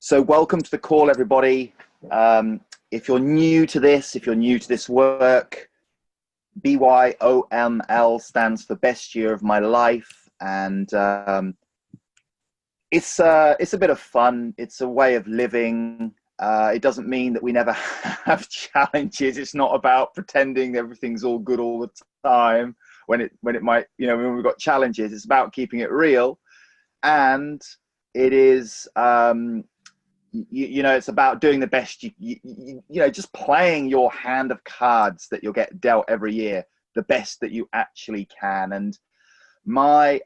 So welcome to the call, everybody. If you're new to this work, BYOML stands for Best Year of My Life, and it's a bit of fun. It's a way of living. It doesn't mean that we never have challenges. It's not about pretending everything's all good all the time when it might, when we've got challenges. It's about keeping it real, and it is. It's about doing the best, just playing your hand of cards that you'll get dealt every year, the best that you actually can. And my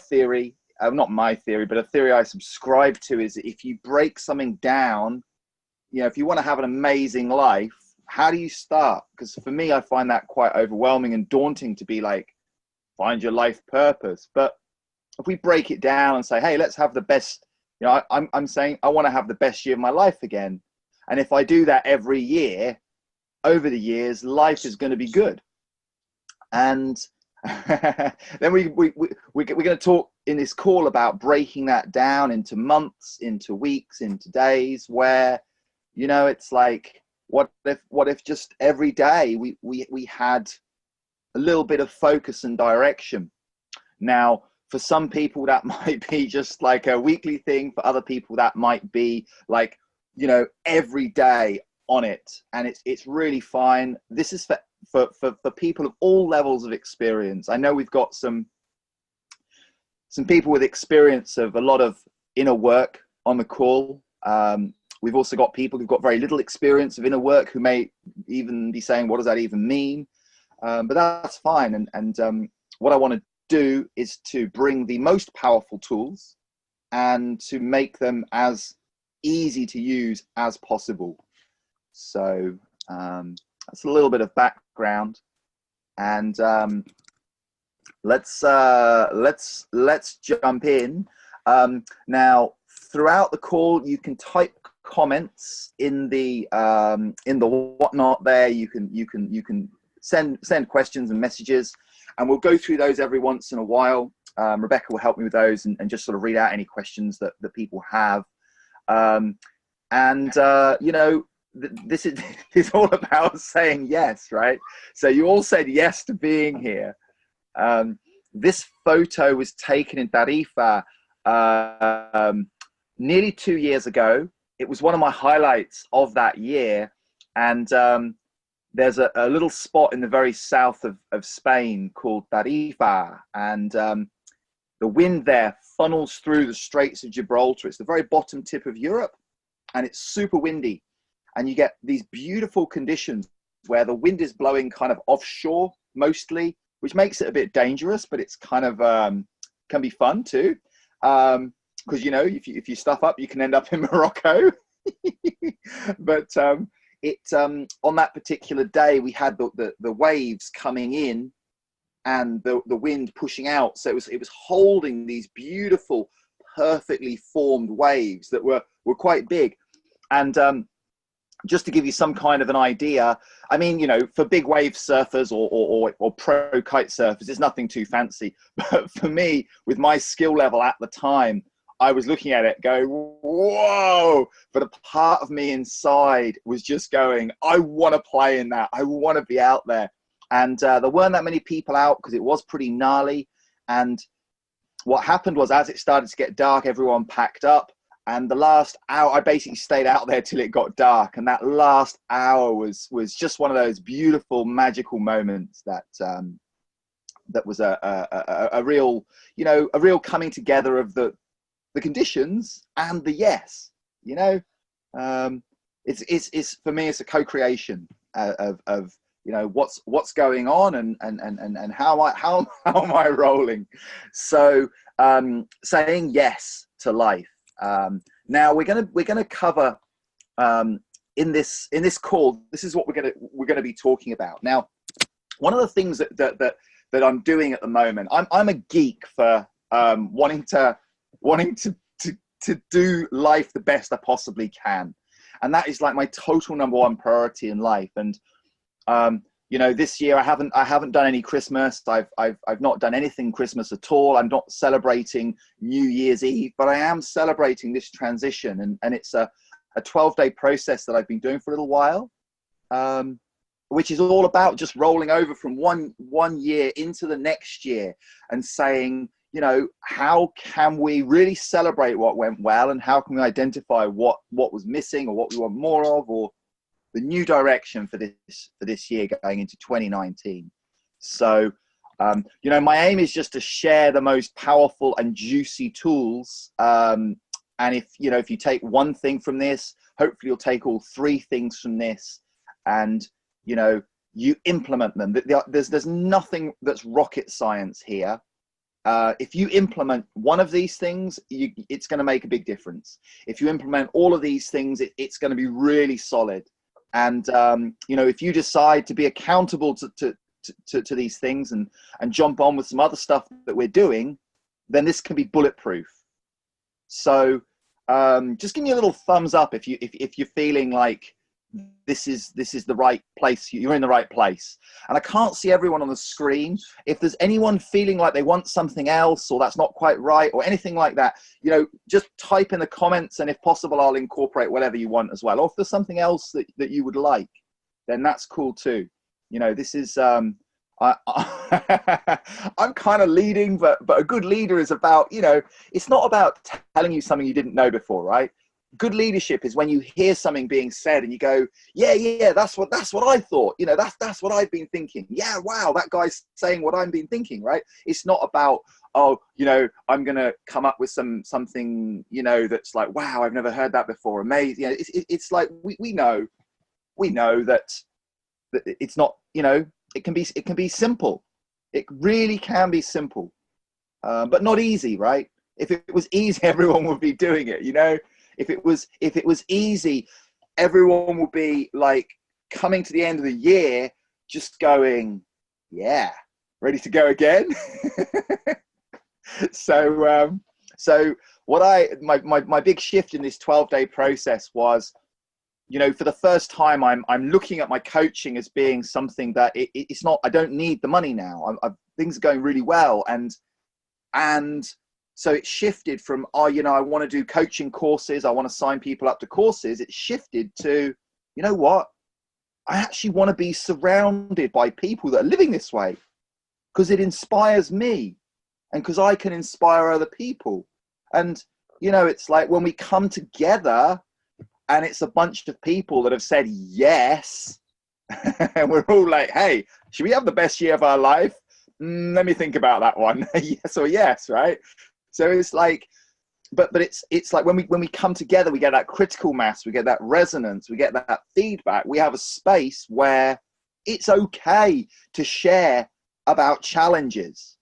theory, not my theory, but a theory I subscribe to is if you break something down, if you want to have an amazing life, how do you start? Because for me, I find that quite overwhelming and daunting to be like, find your life purpose. But if we break it down and say, hey, let's have the best, I'm saying I want to have the best year of my life again. And if I do that every year, over the years, life is going to be good. And then we're going to talk in this call about breaking that down into months, into weeks, into days, where, it's like, what if just every day we had a little bit of focus and direction? Now, for some people, that might be just like a weekly thing. For other people, that might be like, every day on it. And it's really fine. This is for people of all levels of experience. I know we've got some people with experience of a lot of inner work on the call. We've also got people who've got very little experience of inner work who may even be saying, what does that even mean? But that's fine. And what I want to do is to bring the most powerful tools and to make them as easy to use as possible. So that's a little bit of background, and let's jump in. Now, throughout the call, you can type comments in the whatnot there. You can send questions and messages, and we'll go through those every once in a while. Rebecca will help me with those and just sort of read out any questions that people have. This is all about saying yes, right? So you all said yes to being here. This photo was taken in Tarifa nearly 2 years ago. It was one of my highlights of that year. And there's a little spot in the very south of Spain called Tarifa, and the wind there funnels through the Straits of Gibraltar. It's the very bottom tip of Europe, and it's super windy, and you get these beautiful conditions where the wind is blowing kind of offshore mostly, which makes it a bit dangerous, but it's kind of can be fun too, because if you stuff up, you can end up in Morocco. But on that particular day, we had the waves coming in and the wind pushing out. So it was holding these beautiful, perfectly formed waves that were quite big. And just to give you some kind of an idea, I mean, for big wave surfers or pro kite surfers, it's nothing too fancy. But for me, with my skill level at the time, I was looking at it going, whoa, but a part of me inside was just going, I want to play in that. I want to be out there. And there weren't that many people out because it was pretty gnarly. And what happened was, as it started to get dark, everyone packed up. And the last hour, I basically stayed out there till it got dark. And that last hour was just one of those beautiful, magical moments that was a real, a real coming together of the conditions and the yes. It's for me, it's a co-creation of what's going on and how am I rolling. So saying yes to life. Now we're gonna cover in this call. This is what we're gonna be talking about. Now, one of the things that I'm doing at the moment, I'm a geek for wanting to do life the best I possibly can, and that is like my total number one priority in life. And you know, this year I haven't done any Christmas. I've not done anything Christmas at all. I'm not celebrating New Year's Eve, but I am celebrating this transition, and it's a 12-day process that I've been doing for a little while, which is all about just rolling over from one year into the next year and saying, you know, how can we really celebrate what went well, and how can we identify what was missing, or what we want more of, or the new direction for this year going into 2019. So, you know, my aim is just to share the most powerful and juicy tools. And if you take one thing from this, hopefully you'll take all 3 things from this, and, you know, you implement them. There's nothing that's rocket science here. If you implement one of these things, it's going to make a big difference. If you implement all of these things, it's going to be really solid. And, you know, if you decide to be accountable to these things and jump on with some other stuff that we're doing, then this can be bulletproof. So just give me a little thumbs up if you're feeling like this is the right place. You're in the right place. And I can't see everyone on the screen. If there's anyone feeling like they want something else, or that's not quite right, or anything like that, you know, just type in the comments, and if possible, I'll incorporate whatever you want as well. Or if there's something else that you would like, then that's cool too. You know, this is I'm kind of leading, but a good leader is about, you know, it's not about telling you something you didn't know before, right? Good leadership is when you hear something being said and you go, yeah, that's what I thought. You know, that's what I've been thinking. Yeah, wow, that guy's saying what I've been thinking, right? It's not about, oh, you know, I'm gonna come up with something, you know, that's like, wow, I've never heard that before. Amazing. You know, it's like we know that it's not, you know, it can be simple. It really can be simple, but not easy, right? If it was easy, everyone would be doing it, you know. If it was easy, everyone would be like coming to the end of the year, just going, yeah, ready to go again. So what my big shift in this 12-day process was, you know, for the first time, I'm looking at my coaching as being something that it's not. I don't need the money now. Things are going really well, and so it shifted from, oh, you know, I want to do coaching courses, I want to sign people up to courses. It shifted to, you know what? I actually want to be surrounded by people that are living this way, because it inspires me, and because I can inspire other people. And, you know, it's like when we come together and it's a bunch of people that have said yes, and we're all like, hey, should we have the best year of our life? Let me think about that one. Yes or yes, right? So it's like, but it's like when we come together, we get that critical mass, we get that resonance, we get that feedback. We have a space where it's okay to share about challenges,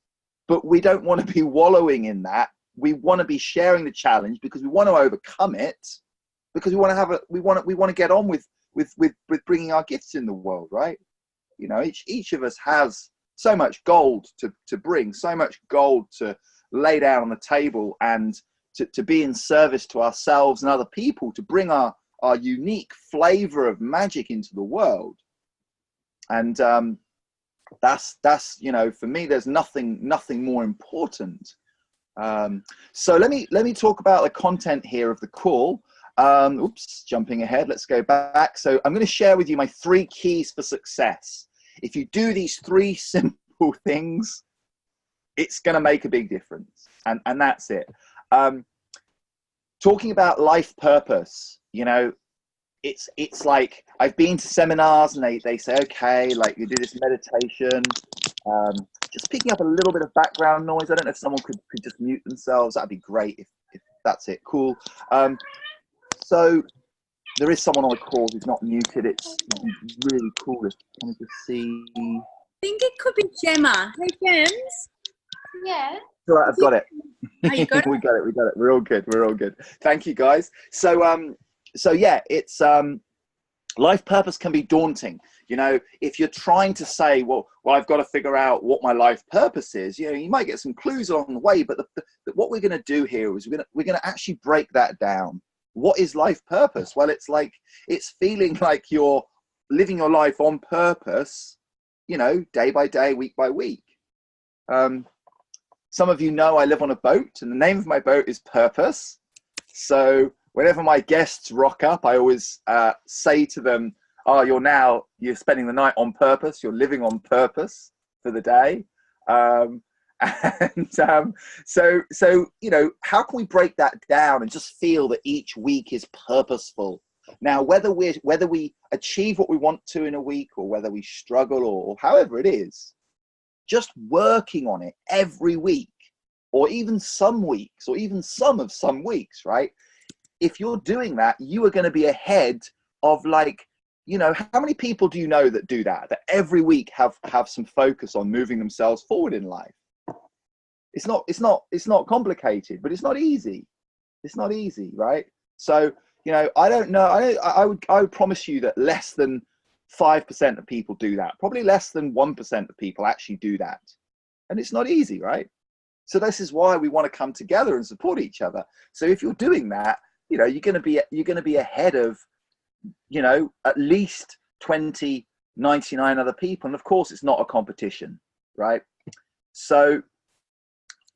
but we don't want to be wallowing in that. We want to be sharing the challenge because we want to overcome it, because we want to get on with bringing our gifts in the world, right? You know, each of us has so much gold to bring, so much gold to lay down on the table, and to be in service to ourselves and other people, to bring our unique flavor of magic into the world. And that's, you know, for me, there's nothing more important. So let me talk about the content here of the call. Oops, jumping ahead, let's go back. So I'm going to share with you my 3 keys for success. If you do these 3 simple things, it's going to make a big difference. And that's it. Talking about life purpose, you know, it's like, I've been to seminars and they say, okay, like you do this meditation, just picking up a little bit of background noise. I don't know if someone could just mute themselves. That'd be great if that's it. Cool. So there is someone on the call who's not muted. It's really cool. Let me just see. I think it could be Gemma. Hey, Gems. Yeah. All right, I've got it. Oh, you got it? We got it. We're all good. Thank you, guys. So yeah, it's life purpose can be daunting. You know, if you're trying to say, well, I've got to figure out what my life purpose is. You know, you might get some clues along the way, but what we're going to do here is we're going to actually break that down. What is life purpose? Well, it's feeling like you're living your life on purpose, you know, day by day, week by week. Some of you know I live on a boat, and the name of my boat is Purpose. So whenever my guests rock up, I always say to them, oh, you're spending the night on purpose. You're living on purpose for the day. So, you know, how can we break that down and just feel that each week is purposeful? Now, whether we achieve what we want to in a week, or whether we struggle, or however it is, just working on it every week, or even some weeks, or even some weeks, right? If you're doing that, you are going to be ahead of, like, you know, how many people do you know that do that every week have some focus on moving themselves forward in life? It's not complicated, but it's not easy. It's not easy, right? So, you know, I don't know. I would promise you that less than 5% of people do that. Probably less than 1% of people actually do that. And it's not easy, right? So this is why we want to come together and support each other. So if you're doing that, you know, you're going to be ahead of, you know, at least 99 other people. And of course, it's not a competition, right? So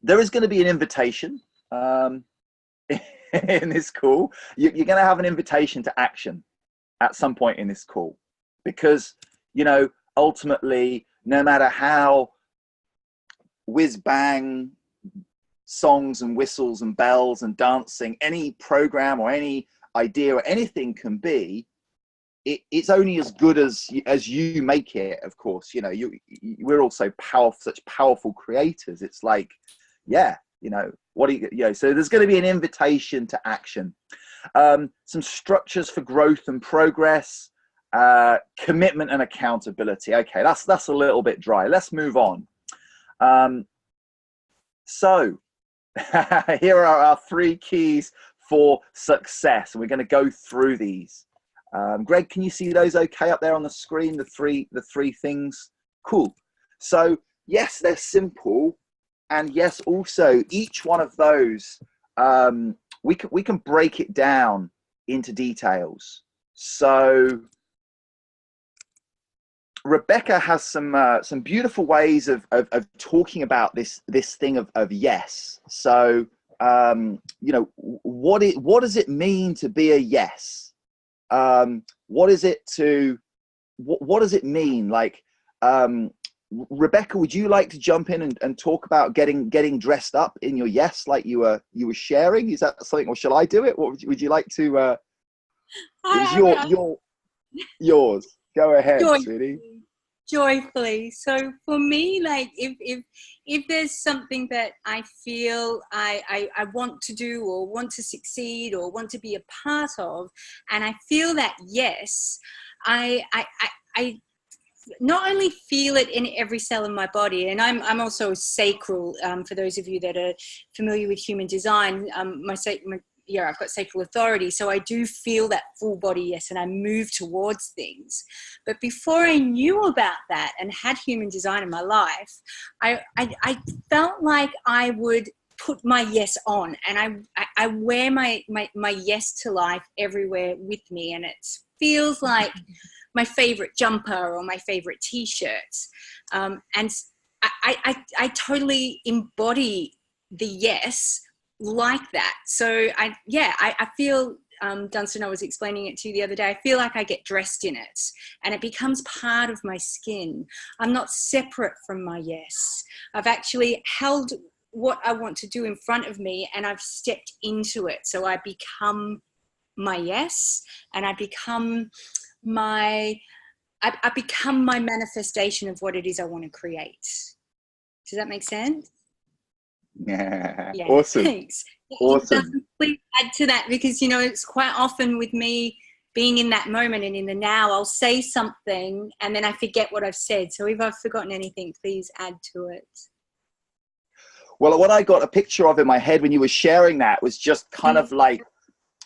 there is going to be an invitation in this call. You're going to have an invitation to action at some point in this call, because, you know, ultimately, no matter how whiz bang songs and whistles and bells and dancing any program or any idea or anything can be, it's only as good as you make it. Of course, you know, we're also such powerful creators. It's like, yeah, you know, so there's going to be an invitation to action, some structures for growth and progress, commitment and accountability. Okay, that's a little bit dry. Let's move on. So here are our 3 keys for success, and we're going to go through these. Greg, can you see those okay up there on the screen? The three things. Cool. So yes, they're simple, and yes, also each one of those we can break it down into details. So Rebecca has some beautiful ways of talking about this thing of yes. So you know, what does it mean to be a yes? What does it mean? Like, Rebecca, would you like to jump in and talk about getting dressed up in your yes, like you were sharing? Is that something, or shall I do it? What would you like to? Yours. Go ahead, sweetie. Joyfully. So for me, like, if there's something that I feel I want to do, or want to succeed, or want to be a part of, and I feel that yes, I not only feel it in every cell in my body, and I'm also sacral. For those of you that are familiar with human design, I've got sacral authority, so I do feel that full body yes, and I move towards things. But before I knew about that and had human design in my life, I felt like I would put my yes on, and I wear my yes to life everywhere with me, and it feels like my favorite jumper or my favorite t-shirts, and I totally embody the yes like that. So I feel, Dunstan, I was explaining it to you the other day, I feel like I get dressed in it and it becomes part of my skin. I'm not separate from my yes. I've actually held what I want to do in front of me, and I've stepped into it. So I become my yes, and I become my manifestation of what it is I want to create. Does that make sense? Yeah. Awesome. Thanks. Awesome. Please add to that, because, you know, it's quite often with me being in that moment and in the now, I'll say something and then I forget what I've said. So if I've forgotten anything, please add to it. Well, what I got a picture of in my head when you were sharing that was just kind of like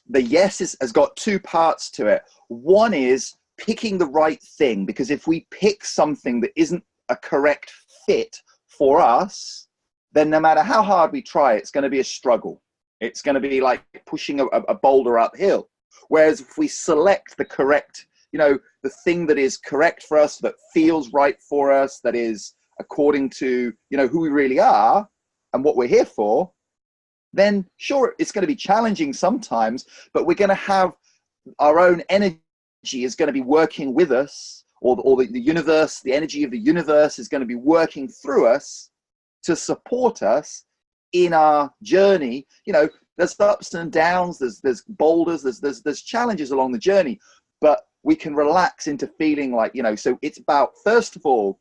the yes has got 2 parts to it. One is picking the right thing, because if we pick something that isn't a correct fit for us, then no matter how hard we try, it's going to be a struggle. It's going to be like pushing a boulder uphill. Whereas if we select the correct, you know, the thing that is correct for us, that feels right for us, that is according to, you know, who we really are and what we're here for, then sure, it's going to be challenging sometimes, but we're going to have our own energy is going to be working with us, or the universe, the energy of the universe is going to be working through us to support us in our journey. You know, there's ups and downs, there's boulders, there's challenges along the journey, but we can relax into feeling like, you know, so it's about, first of all,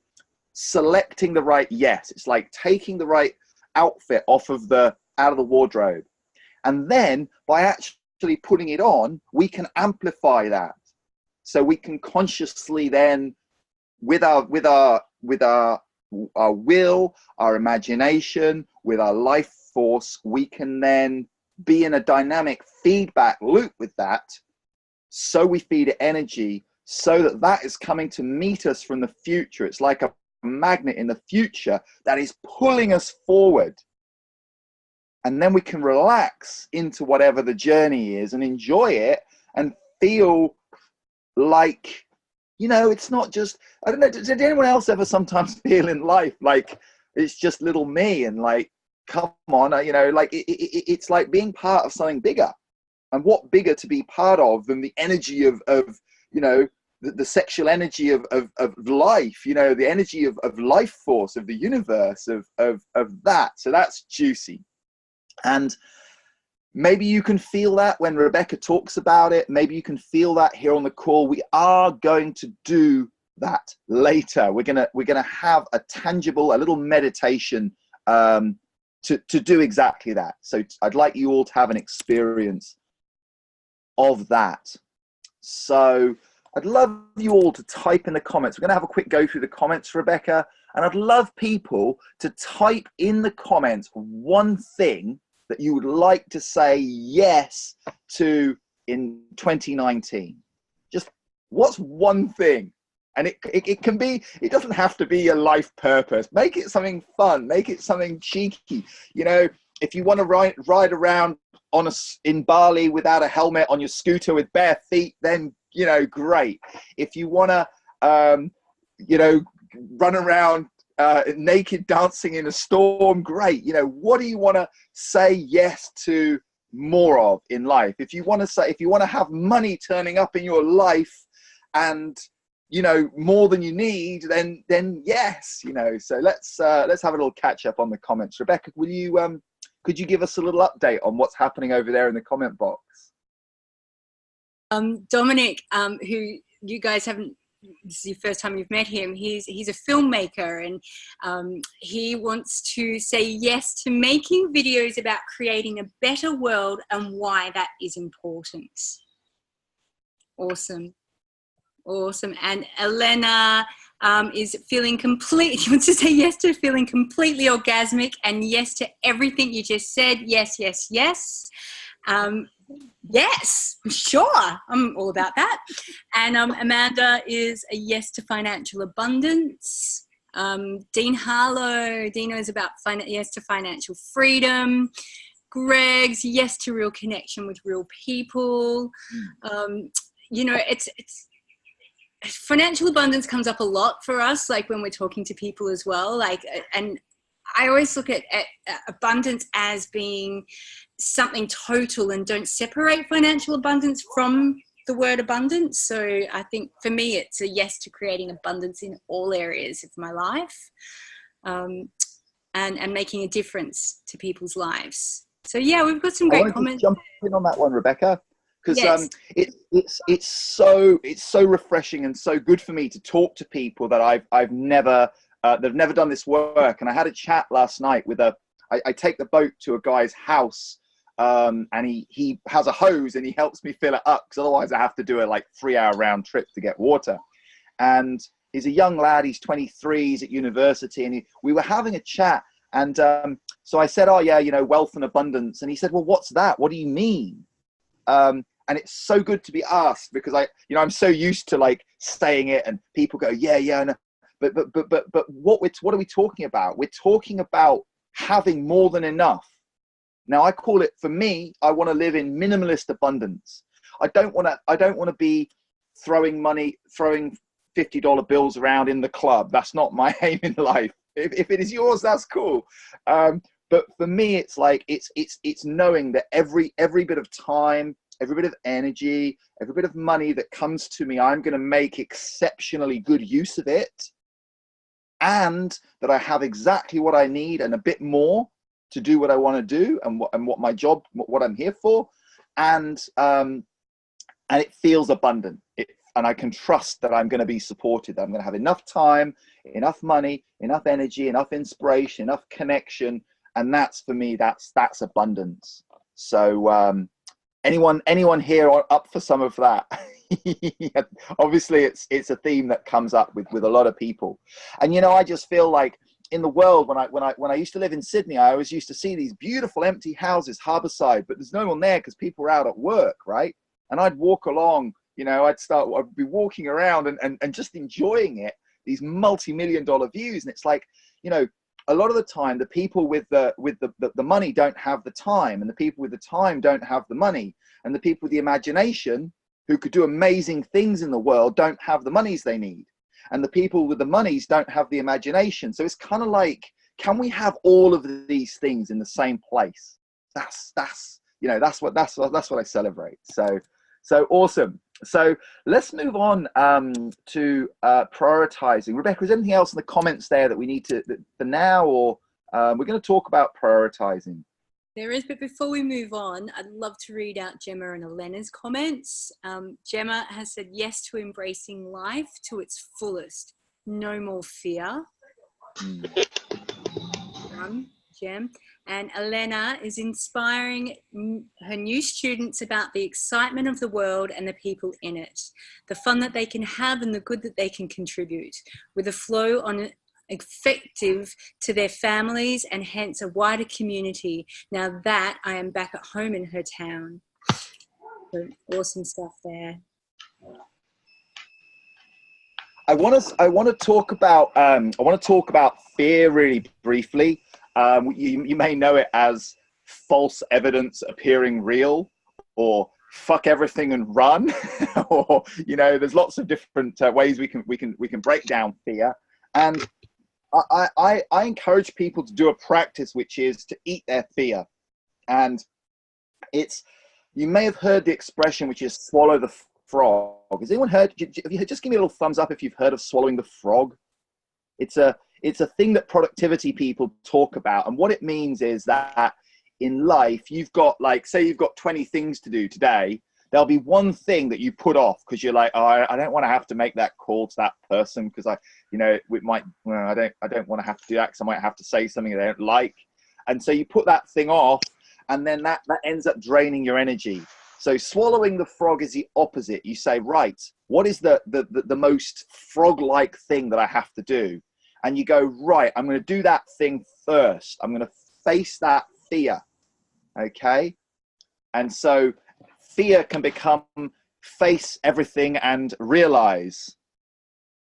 selecting the right yes. It's like taking the right outfit out of the wardrobe. And then by actually putting it on, we can amplify that. So we can consciously then, with our will, our imagination, with our life force, we can then be in a dynamic feedback loop with that. So we feed it energy so that that is coming to meet us from the future. It's like a magnet in the future that is pulling us forward. And then we can relax into whatever the journey is and enjoy it and feel like, you know, it's not just, I don't know, did anyone else ever sometimes feel in life like it's just little me and like, come on, you know, like it's like being part of something bigger. And what bigger to be part of than the energy of you know, the sexual energy of life, you know, the energy of life force, of the universe, of that. So that's juicy. And maybe you can feel that when Rebecca talks about it. Maybe you can feel that here on the call. We are going to do that later. We're gonna have a tangible, a little meditation to do exactly that. So I'd like you all to have an experience of that. So I'd love you all to type in the comments. We're going to have a quick go through the comments, Rebecca, and I'd love people to type in the comments one thing that you would like to say yes to in 2019. Just what's one thing? And it can be, it doesn't have to be a life purpose. Make it something fun. Make it something cheeky. You know, if you want to ride around in Bali without a helmet on your scooter with bare feet, then, you know, great. If you want to, you know, run around naked dancing in a storm, great. You know, what do you want to say yes to more of in life? If you want to have money turning up in your life and, you know, more than you need, then yes, you know. So let's have a little catch up on the comments. Rebecca, will you could you give us a little update on what's happening over there in the comment box? Dominic, who you guys haven't, this is the first time you've met him, he's a filmmaker, and he wants to say yes to making videos about creating a better world and why that is important. Awesome. And Elena is feeling complete. She wants to say yes to feeling completely orgasmic and yes to everything you just said. Yes. Yes, sure. I'm all about that. And Amanda is a yes to financial abundance. Dean Harlow, Dino is about yes to financial freedom. Greg's yes to real connection with real people. You know, it's financial abundance comes up a lot for us, like when we're talking to people as well. Like, and I always look at abundance as being something total and don't separate financial abundance from the word abundance. So I think for me, it's a yes to creating abundance in all areas of my life, and making a difference to people's lives. So yeah, we've got some great comments. Jump in on that one, Rebecca. Because yes. it's so refreshing and so good for me to talk to people that I've never that've never done this work. And I had a chat last night with I take the boat to a guy's house, and he has a hose and he helps me fill it up, because otherwise I have to do a 3-hour round trip to get water. And he's a young lad, he's 23, he's at university, and we were having a chat. And so I said, oh yeah, you know, wealth and abundance. And he said, well, what's that? What do you mean? And it's so good to be asked, because I'm so used to saying it and people go, yeah. No. But what are we talking about? We're talking about having more than enough. Now I call it, for me, I want to live in minimalist abundance. I don't want to be throwing $50 bills around in the club. That's not my aim in life. If it is yours, that's cool. But for me, it's like, it's knowing that every bit of time, every bit of energy, every bit of money that comes to me, I'm going to make exceptionally good use of it. And that I have exactly what I need and a bit more to do what I want to do, and what my job, what I'm here for. And it feels abundant. And I can trust that I'm going to be supported. I'm going to have enough time, enough money, enough energy, enough inspiration, enough connection. And that's, for me, that's abundance. So anyone here up for some of that? Obviously it's a theme that comes up with a lot of people. And, you know, I just feel like in the world, when I used to live in Sydney, I always used to see these beautiful empty houses harborside, but there's no one there because people are out at work, right? And I'd walk along, you know, I'd be walking around and just enjoying it, these multi-million-dollar views. And it's like, you know, a lot of the time, the people with the money don't have the time, and the people with the time don't have the money, and the people with the imagination who could do amazing things in the world don't have the monies they need, and the people with the monies don't have the imagination. So it's kind of like, can we have all of these things in the same place? That's you know, that's what I celebrate. So awesome. So let's move on to prioritizing. Rebecca, is there anything else in the comments there that we need to, for now, or we're going to talk about prioritizing? There is, but before we move on, I'd love to read out Gemma and Elena's comments. Gemma has said yes to embracing life to its fullest. No more fear. Gem. And Elena is inspiring her new students about the excitement of the world and the people in it, the fun that they can have and the good that they can contribute, with a flow on effective to their families and hence a wider community. Now that I am back at home in her town. So awesome stuff there. I want to talk about fear really briefly. You may know it as false evidence appearing real, or fuck everything and run, or, you know, there's lots of different ways we can break down fear. And I encourage people to do a practice, which is to eat their fear. And you may have heard the expression, which is swallow the frog. Has anyone heard? Just give me a little thumbs up if you've heard of swallowing the frog. It's a thing that productivity people talk about. And what it means is that in life, you've got, like, say you've got 20 things to do today. There'll be one thing that you put off because you're like, oh, I don't want to have to make that call to that person because I don't want to have to do that because I might have to say something they don't like. And so you put that thing off, and then that ends up draining your energy. So swallowing the frog is the opposite. You say, right, what is the most frog-like thing that I have to do? And you go, right, I'm going to do that thing first. I'm going to face that fear, okay? And so fear can become face everything and realize,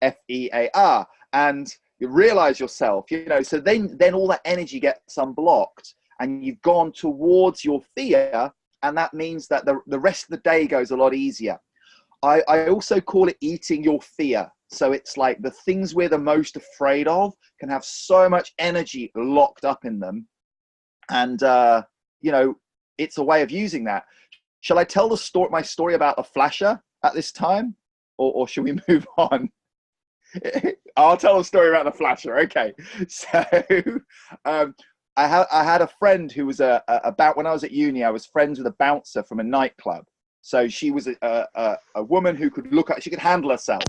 F-E-A-R, and you realize yourself, you know, so then all that energy gets unblocked and you've gone towards your fear, and that means that the rest of the day goes a lot easier. I also call it eating your fear. So it's like the things we're the most afraid of can have so much energy locked up in them. And, you know, it's a way of using that. Shall I tell my story about the flasher at this time? Or should we move on? I'll tell a story about the flasher. Okay. So I had a friend who was about when I was at uni, I was friends with a bouncer from a nightclub. So she was a woman who could she could handle herself.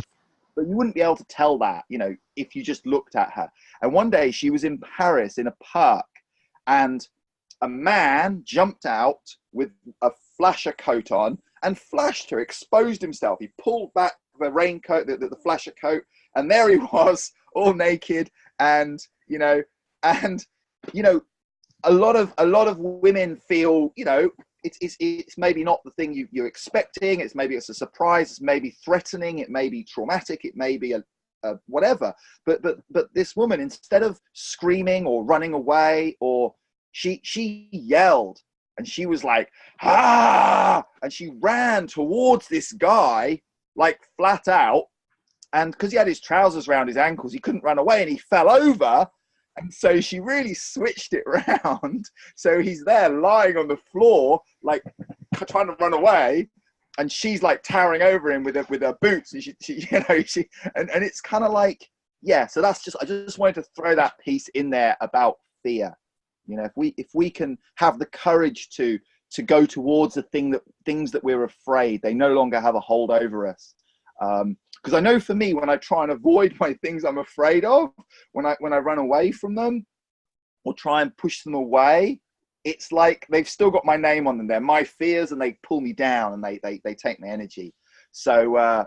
But you wouldn't be able to tell that, you know, if you just looked at her. And one day she was in Paris in a park, and a man jumped out with a flasher coat on and flashed her, exposed himself. He pulled back the raincoat, the flasher coat, and there he was, all naked. And, you know, a lot of women feel, you know, it's maybe not the thing you're expecting. It's a surprise. It's maybe threatening. It may be traumatic. It may be a whatever. But this woman, instead of screaming or running away, or she yelled, and she was like, ah, and she ran towards this guy like flat out. And because he had his trousers around his ankles, he couldn't run away and he fell over. And so she really switched it round. So he's there lying on the floor, like trying to run away. And she's like towering over him with her boots. And and it's kind of like, yeah. So that's just, I just wanted to throw that piece in there about fear. You know, if we can have the courage to go towards things that we're afraid, they no longer have a hold over us. Because I know for me, when I try and avoid my things I'm afraid of, when I run away from them or try and push them away, it's like they've still got my name on them. They're my fears, and they pull me down, and they take my energy. So,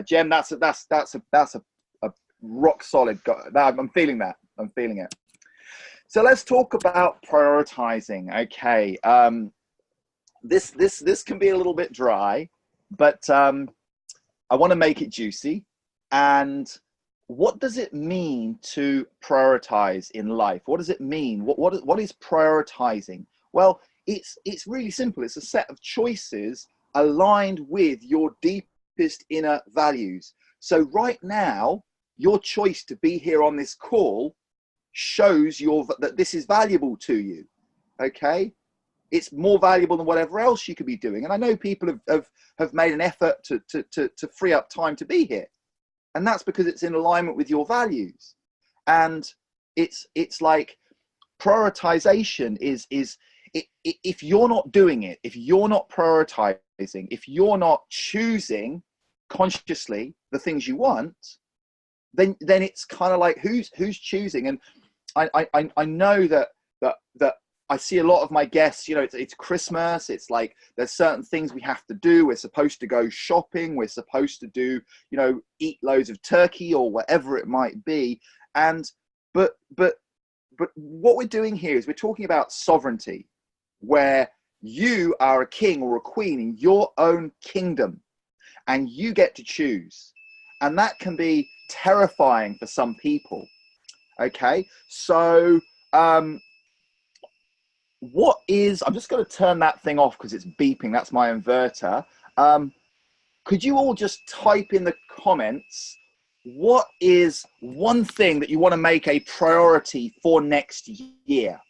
Jem, that's a rock solid. I'm feeling that. I'm feeling it. So let's talk about prioritizing. Okay, this can be a little bit dry, but I want to make it juicy. And what does it mean to prioritize in life? What does it mean? What is prioritizing? Well, it's really simple. It's a set of choices aligned with your deepest inner values. So right now, your choice to be here on this call shows that this is valuable to you. Okay? It's more valuable than whatever else you could be doing. And I know people have made an effort to free up time to be here. And that's because it's in alignment with your values. And it's like prioritization is if you're not doing it, if you're not prioritizing, if you're not choosing consciously the things you want, then it's kind of like who's choosing. And I know that I see a lot of my guests, you know, it's Christmas. It's like there's certain things we have to do. We're supposed to go shopping. We're supposed to do, you know, eat loads of turkey or whatever it might be. And but what we're doing here is we're talking about sovereignty, where you are a king or a queen in your own kingdom, and you get to choose. And that can be terrifying for some people. Okay, so I'm just going to turn that thing off because it's beeping. That's my inverter. Could you all just type in the comments, what is one thing that you want to make a priority for next year?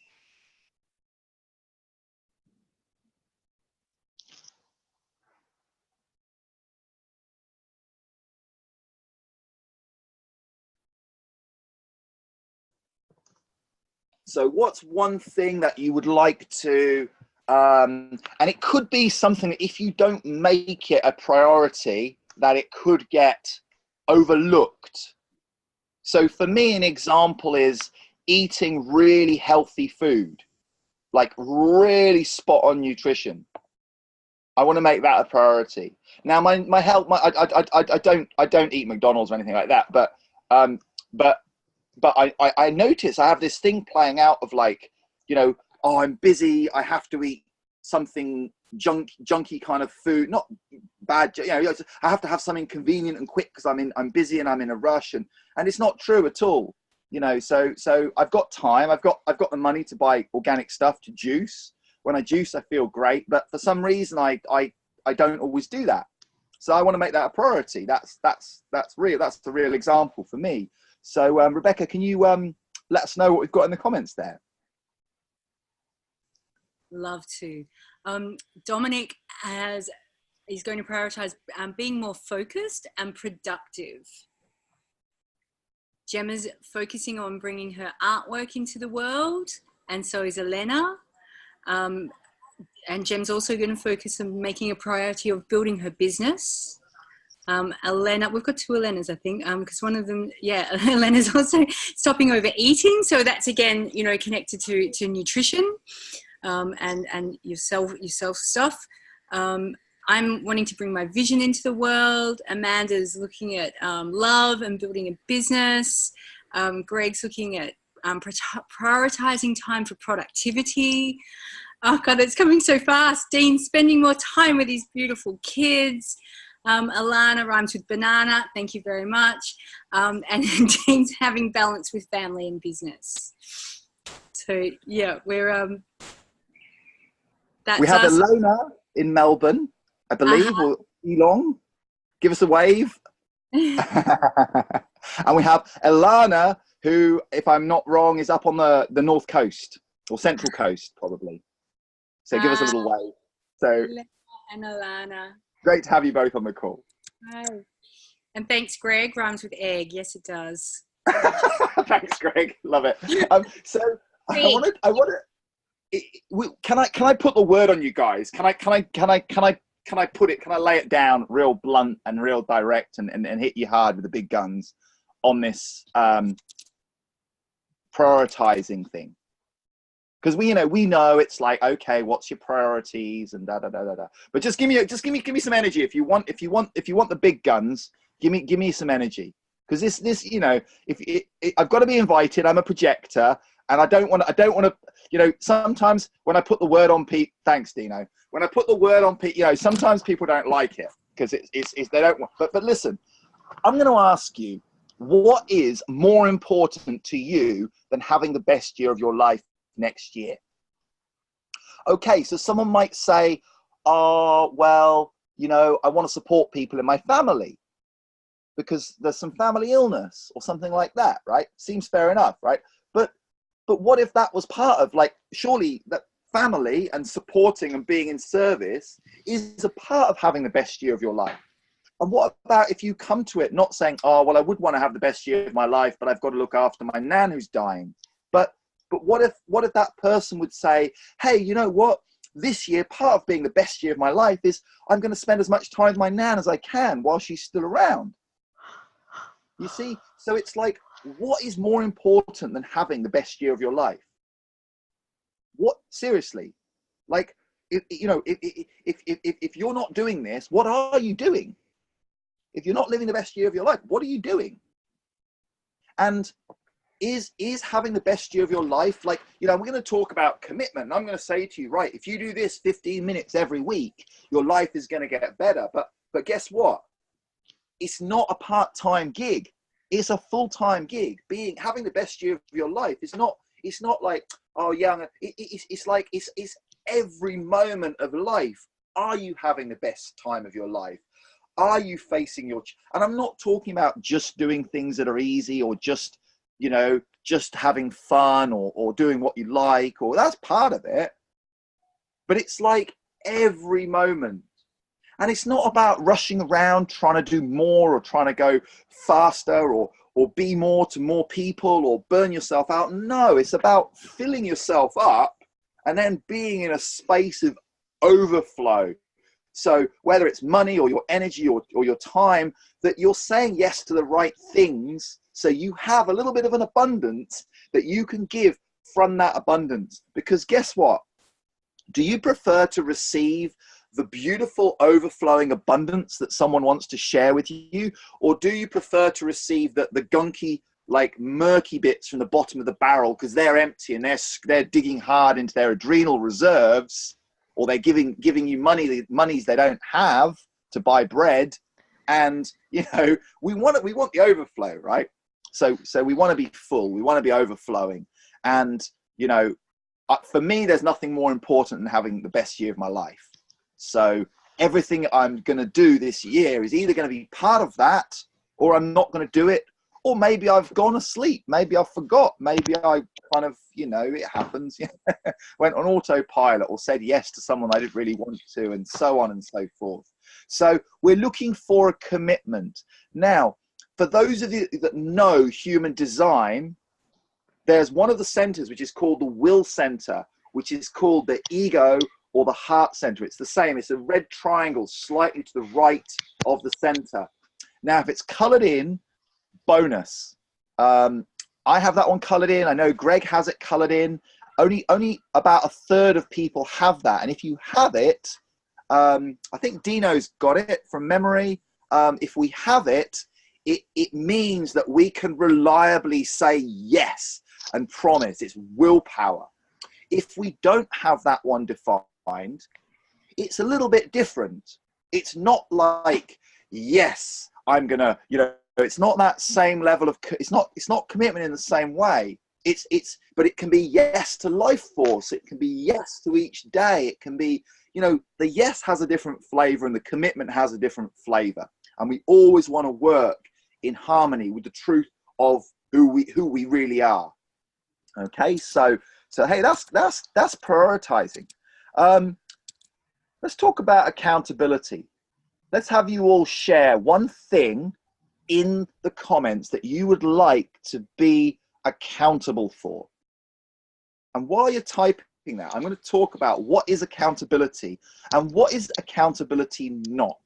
So what's one thing that you would like to, and it could be something that if you don't make it a priority, that it could get overlooked. So for me, an example is eating really healthy food, like really spot on nutrition. I want to make that a priority. Now, my health, I don't eat McDonald's or anything like that, but I notice I have this thing playing out of like, you know, oh, I'm busy. I have to eat something junky kind of food, not bad. You know, I have to have something convenient and quick because I'm busy and I'm in a rush, and it's not true at all. You know, so I've got time. I've got the money to buy organic stuff to juice. When I juice, I feel great, but for some reason, I don't always do that. So I want to make that a priority. That's real. That's the real example for me. So, Rebecca, can you let us know what we've got in the comments there? Love to. Dominic is going to prioritize being more focused and productive. Gemma's focusing on bringing her artwork into the world, and so is Elena. And Gem's also going to focus on making a priority of building her business. Elena, we've got two Elenas, I think, because one of them, yeah, Elena's also stopping overeating. So that's, again, you know, connected to nutrition and yourself stuff. I'm wanting to bring my vision into the world. Amanda's looking at love and building a business. Greg's looking at prioritizing time for productivity. Oh God, it's coming so fast. Dean's spending more time with his beautiful kids. Alana rhymes with banana. Thank you very much. And Dean's having balance with family and business. So yeah, we're we have Elena in Melbourne, I believe, or Geelong. Give us a wave. And we have Elana, who, if I'm not wrong, is up on the north coast or central coast, probably. So give us a little wave. So, and Alana. Great to have you both on the call. Hi. And thanks, Greg. Rhymes with egg. Yes, it does. Thanks, Greg. Love it. So I want to. Can I put the word on you guys? Can I lay it down real blunt and real direct and hit you hard with the big guns on this prioritizing thing? Because we know it's like, okay, what's your priorities and da da da da da. But just give me some energy if you want the big guns. Give me some energy, because this I've got to be invited. I'm a projector, and I don't want to. Sometimes when I put the word on Pete, thanks Dino. When I put the word on Pete, sometimes people don't like it because it's they don't want. But listen, I'm going to ask you, what is more important to you than having the best year of your life next year? Okay, so someone might say, oh, well, I want to support people in my family because there's some family illness or something like that, right? Seems fair enough, right? But what if that was part of, like, surely that family and supporting and being in service is a part of having the best year of your life? And what about if you come to it not saying, oh, well, I would want to have the best year of my life, but I've got to look after my nan who's dying. But what if that person would say, hey, you know what? This year, part of being the best year of my life is I'm going to spend as much time with my nan as I can while she's still around. You see? So it's like, what is more important than having the best year of your life? What, seriously? Like, if you're not doing this, what are you doing? If you're not living the best year of your life, what are you doing? And is having the best year of your life, like, we're going to talk about commitment. And I'm going to say to you, right, if you do this 15 minutes every week, your life is going to get better. But guess what? It's not a part-time gig. It's a full-time gig. Having the best year of your life is not, it's not like, oh, young. It's like, it's every moment of life. Are you having the best time of your life? Are you facing and I'm not talking about just doing things that are easy or just having fun or doing what you like, or that's part of it. But it's like every moment. And it's not about rushing around trying to do more or trying to go faster or be more to more people or burn yourself out. No, it's about filling yourself up and then being in a space of overflow. So whether it's money or your energy or your time, that you're saying yes to the right things, so you have a little bit of an abundance that you can give from that abundance. Because guess what? Do you prefer to receive the beautiful overflowing abundance that someone wants to share with you? Or do you prefer to receive the gunky, like murky bits from the bottom of the barrel because they're empty and they're digging hard into their adrenal reserves, or they're giving you money, monies they don't have to buy bread? And, we want the overflow, right? So we want to be full. We want to be overflowing. And, for me, there's nothing more important than having the best year of my life. So everything I'm going to do this year is either going to be part of that, or I'm not going to do it. Or maybe I've gone asleep. Maybe I forgot. Maybe I kind of, it happens. Went on autopilot or said yes to someone I didn't really want to, and so on and so forth. So we're looking for a commitment. Now, for those of you that know human design, there's one of the centers which is called the will center, which is called the ego or the heart center. It's the same. It's a red triangle slightly to the right of the center. Now, if it's colored in, bonus. I have that one colored in. I know Greg has it colored in. Only about a third of people have that. And if you have it, I think Dino's got it from memory. If we have it, it means that we can reliably say yes and promise. It's willpower. If we don't have that one defined, it's a little bit different. It's not like, yes, I'm gonna, it's not that same level of, it's not commitment in the same way. But it can be yes to life force. It can be yes to each day. It can be, the yes has a different flavor and the commitment has a different flavor. and we always want to work in harmony with the truth of who we really are. Okay, so hey, that's prioritizing. Let's talk about accountability. Let's have you all share one thing in the comments that you would like to be accountable for. And while you're typing that, I'm going to talk about what is accountability and what is accountability not.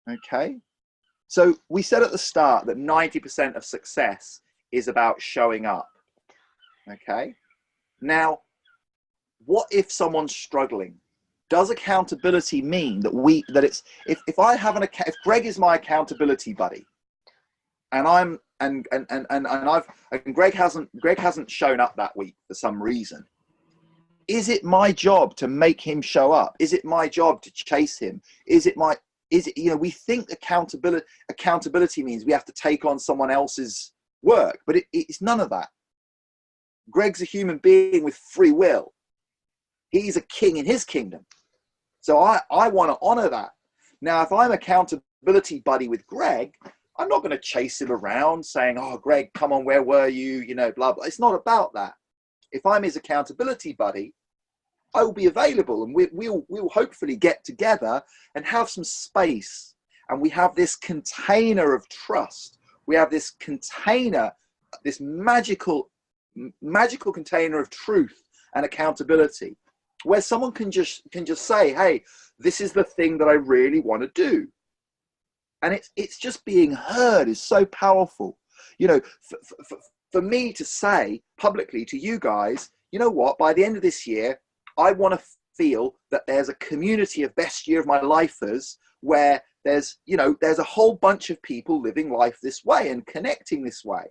Okay, so we said at the start that 90% of success is about showing up. Okay, now what if someone's struggling? Does accountability mean that it's if I have if Greg is my accountability buddy, and Greg hasn't shown up that week for some reason, is it my job to make him show up? Is it my job to chase him? Is it, you know, we think accountability means we have to take on someone else's work, but it's none of that. Greg's a human being with free will. He's a king in his kingdom. So I want to honor that. Now, if I'm accountability buddy with Greg, I'm not going to chase him around saying, oh, Greg, come on, where were you? You know, blah, blah. It's not about that. If I'm his accountability buddy, I will be available, and we'll hopefully get together and have some space. And we have this container of trust. We have this container, this magical container of truth and accountability, where someone can just say, hey, this is the thing that I really want to do. And it's just being heard is so powerful. You know, for me to say publicly to you guys, you know what, by the end of this year, I want to feel that there's a community of best year of my lifers where there's a whole bunch of people living life this way and connecting this way.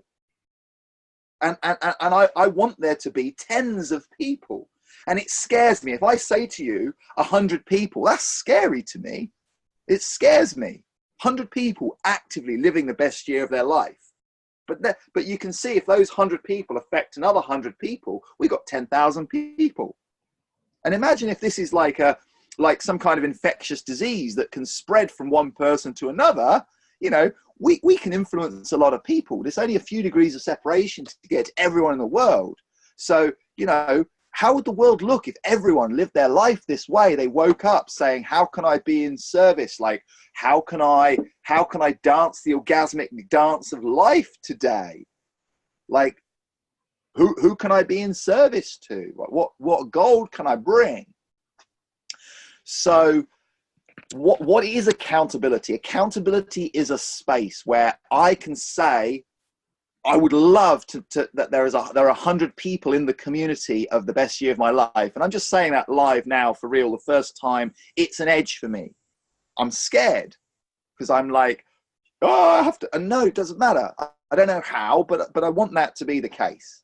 And I want there to be tens of people. And it scares me. If I say to you 100 people, that's scary to me. It scares me. 100 people actively living the best year of their life. But you can see if those 100 people affect another 100 people, we got 10,000 people. And imagine if this is like some kind of infectious disease that can spread from one person to another. You know, we can influence a lot of people. There's only a few degrees of separation to get to everyone in the world. So, you know, how would the world look if everyone lived their life this way? They woke up saying, how can I be in service? Like, how can I dance the orgasmic dance of life today? Like, who can I be in service to? What gold can I bring? So what is accountability? Accountability is a space where I can say, I would love that there are 100 people in the community of the best year of my life. And I'm just saying that live now for real, the first time. It's an edge for me. I'm scared because I'm like, oh, I have to, and no, it doesn't matter. I don't know how, but I want that to be the case.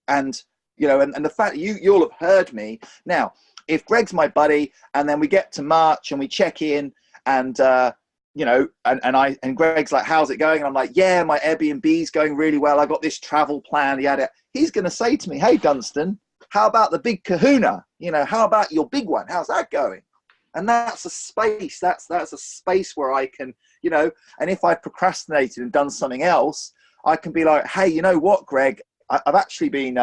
And, you know, and the fact that you'll have heard me now, if Greg's my buddy and then we get to March and we check in and, you know, and Greg's like, how's it going? And I'm like, yeah, my Airbnb's going really well. I got this travel plan. He's going to say to me, hey, Dunstan, how about the big kahuna? You know, how about your big one? How's that going? And that's a space. That's a space where I can, you know, and if I've procrastinated and done something else, I can be like, hey, you know what, Greg, I've actually been,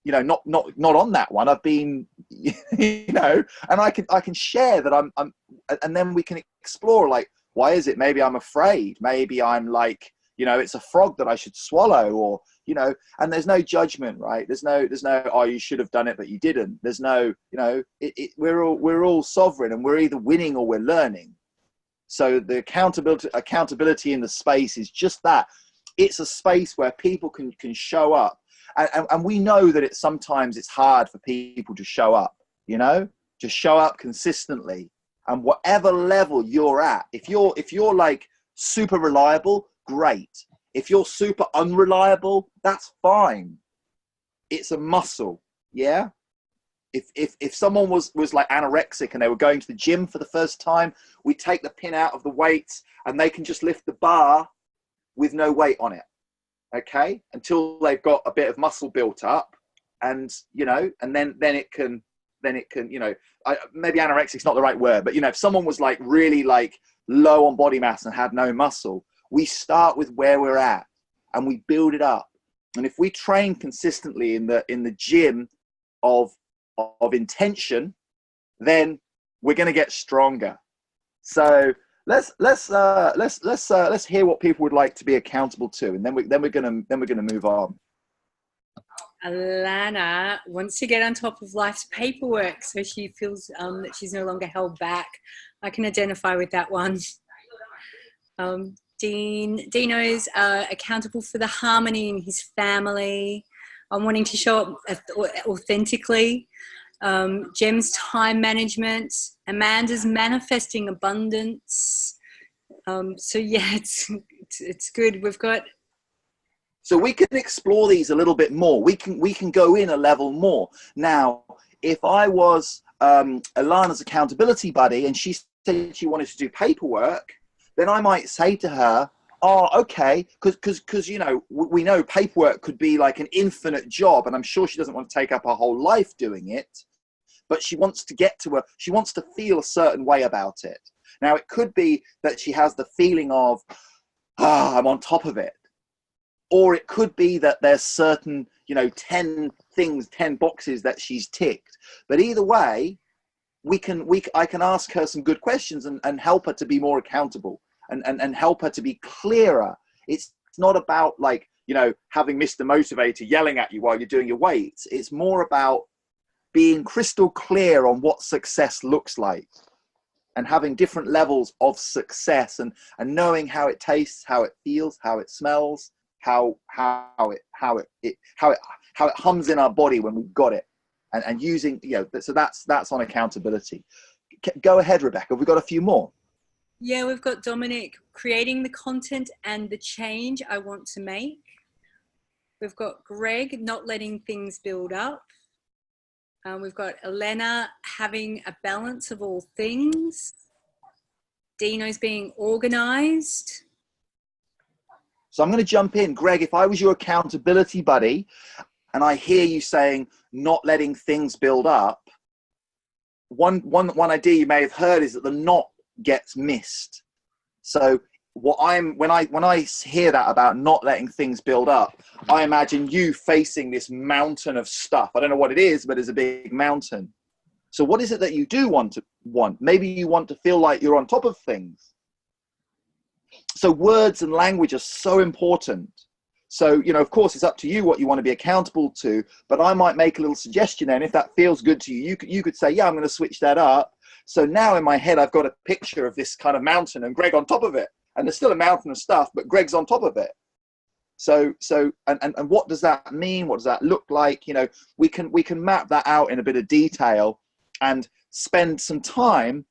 you know, not on that one. I've been, you know, and I can share that I'm, and then we can explore like, why is it? Maybe I'm afraid. Maybe I'm like, you know, it's a frog that I should swallow, or, you know, and there's no judgment, right? There's no, oh, you should have done it, but you didn't. There's no, you know, we're all sovereign, and we're either winning or we're learning. So the accountability in the space is just that. It's a space where people can show up. And we know that sometimes it's hard for people to show up, you know, to show up consistently. And whatever level you're at, if you're like super reliable, great. If you're super unreliable, that's fine. It's a muscle. Yeah. If someone was like anorexic and they were going to the gym for the first time, we take the pin out of the weights and they can just lift the bar with no weight on it. Okay. Until they've got a bit of muscle built up, and, you know, and then it can, you know, maybe anorexic is not the right word, but, you know, if someone was like really like low on body mass and had no muscle. We start with where we're at and we build it up. And if we train consistently in the gym of intention, then we're going to get stronger. So let's hear what people would like to be accountable to, and then we're going to move on. Alana wants to get on top of life's paperwork, so she feels that she's no longer held back. I can identify with that one. Dino's accountable for the harmony in his family. I'm wanting to show up authentically. Jem's time management. Amanda's manifesting abundance. So yeah, it's good. We've got. So we can explore these a little bit more. We can go in a level more. Now, if I was Alana's accountability buddy and she said she wanted to do paperwork, then I might say to her, oh, okay, because you know, we know paperwork could be like an infinite job, and I'm sure she doesn't want to take up her whole life doing it, but she wants to she wants to feel a certain way about it. Now, it could be that she has the feeling of, I'm on top of it. Or it could be that there's certain, 10 boxes that she's ticked. But either way, I can ask her some good questions and help her to be more accountable and help her to be clearer. It's not about having Mr. Motivator yelling at you while you're doing your weights. It's more about being crystal clear on what success looks like and having different levels of success and knowing how it tastes, how it feels, how it smells, how it hums in our body when we've got it, and using, so that's on accountability. Go ahead, Rebecca. Have we got a few more? Yeah, we've got Dominic creating the content and the change I want to make. We've got Greg not letting things build up. We've got Elena having a balance of all things. Dino's being organized. So I'm going to jump in. Greg, if I was your accountability buddy and I hear you saying not letting things build up, one idea you may have heard is that the knot gets missed. So when I hear that about not letting things build up, I imagine you facing this mountain of stuff. I don't know what it is, but it's a big mountain. So what is it that you do want? Maybe you want to feel like you're on top of things. So words and language are so important. So, of course, it's up to you what you want to be accountable to, but I might make a little suggestion there. And if that feels good to you, you could say, yeah, I'm going to switch that up. So now in my head, I've got a picture of this kind of mountain and Greg on top of it. And there's still a mountain of stuff, but Greg's on top of it. So what does that mean? What does that look like? We can map that out in a bit of detail and spend some time,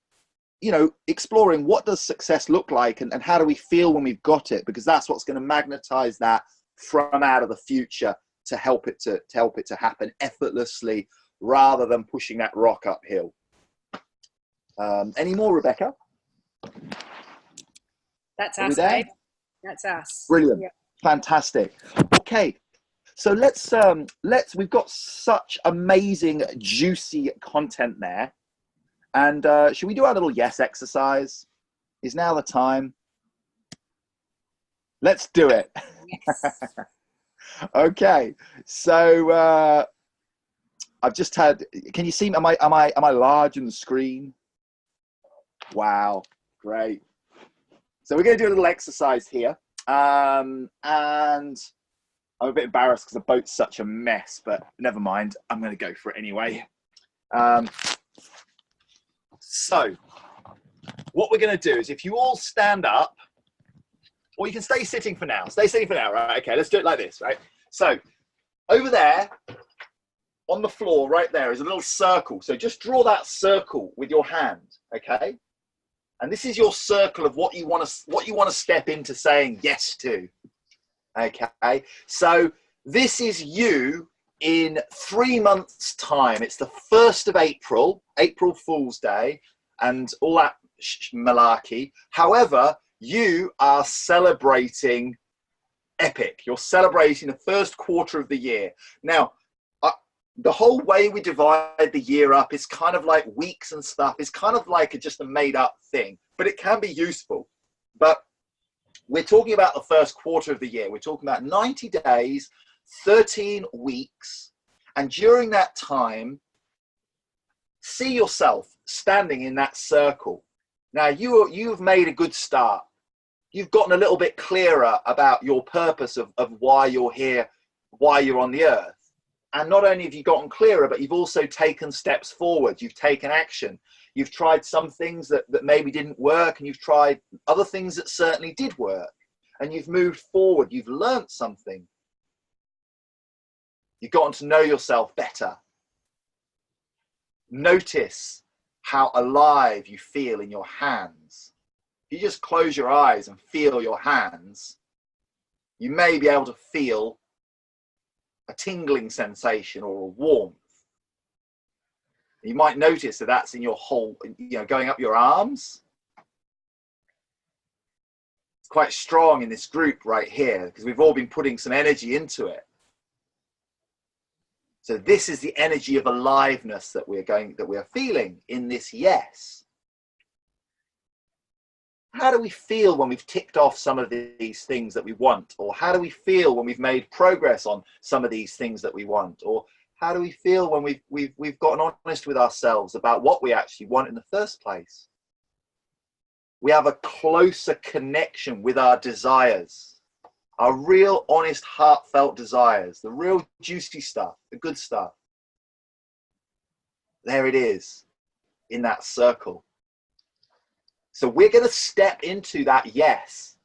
exploring what does success look like and how do we feel when we've got it, because that's what's going to magnetize that from out of the future to help it to happen effortlessly rather than pushing that rock uphill. Any more, Rebecca? That's us, babe. That's us. Brilliant. Yep. Fantastic. Okay. So we've got such amazing, juicy content there. And should we do our little yes exercise? Is now the time? Let's do it. Yes. Okay. So I've just had, can you see, am I large on the screen? Wow. Great. So we're going to do a little exercise here. And I'm a bit embarrassed because the boat's such a mess, but never mind. I'm going to go for it anyway. So what we're going to do is if you all stand up, or you can stay sitting for now. Stay sitting for now, right? Okay, let's do it like this, right? So over there on the floor right there is a little circle. So just draw that circle with your hand, okay? And this is your circle of what you want to step into saying yes to. Okay? So this is you in 3 months' time. It's the 1st of April, April Fool's Day, and all that malarkey. However, you are celebrating epic. You're celebrating the first quarter of the year. Now, the whole way we divide the year up is kind of like weeks and stuff. It's kind of like just a made up thing, but it can be useful. But we're talking about the first quarter of the year. We're talking about 90 days, 13 weeks. And during that time, see yourself standing in that circle. Now, you've made a good start. You've gotten a little bit clearer about your purpose of why you're here, why you're on the earth. And not only have you gotten clearer, but you've also taken steps forward. You've taken action. You've tried some things that maybe didn't work, and you've tried other things that certainly did work. And you've moved forward. You've learned something. You've gotten to know yourself better. Notice how alive you feel in your hands. If you just close your eyes and feel your hands, you may be able to feel a tingling sensation or a warmth. You might notice that that's in your whole, going up your arms. It's quite strong in this group right here because we've all been putting some energy into it. So this is the energy of aliveness that we are feeling in this yes. How do we feel when we've ticked off some of these things that we want? Or how do we feel when we've made progress on some of these things that we want? Or how do we feel when we've gotten honest with ourselves about what we actually want in the first place? We have a closer connection with our desires, our real, honest, heartfelt desires, the real juicy stuff, the good stuff. There it is in that circle. So we're going to step into that yes.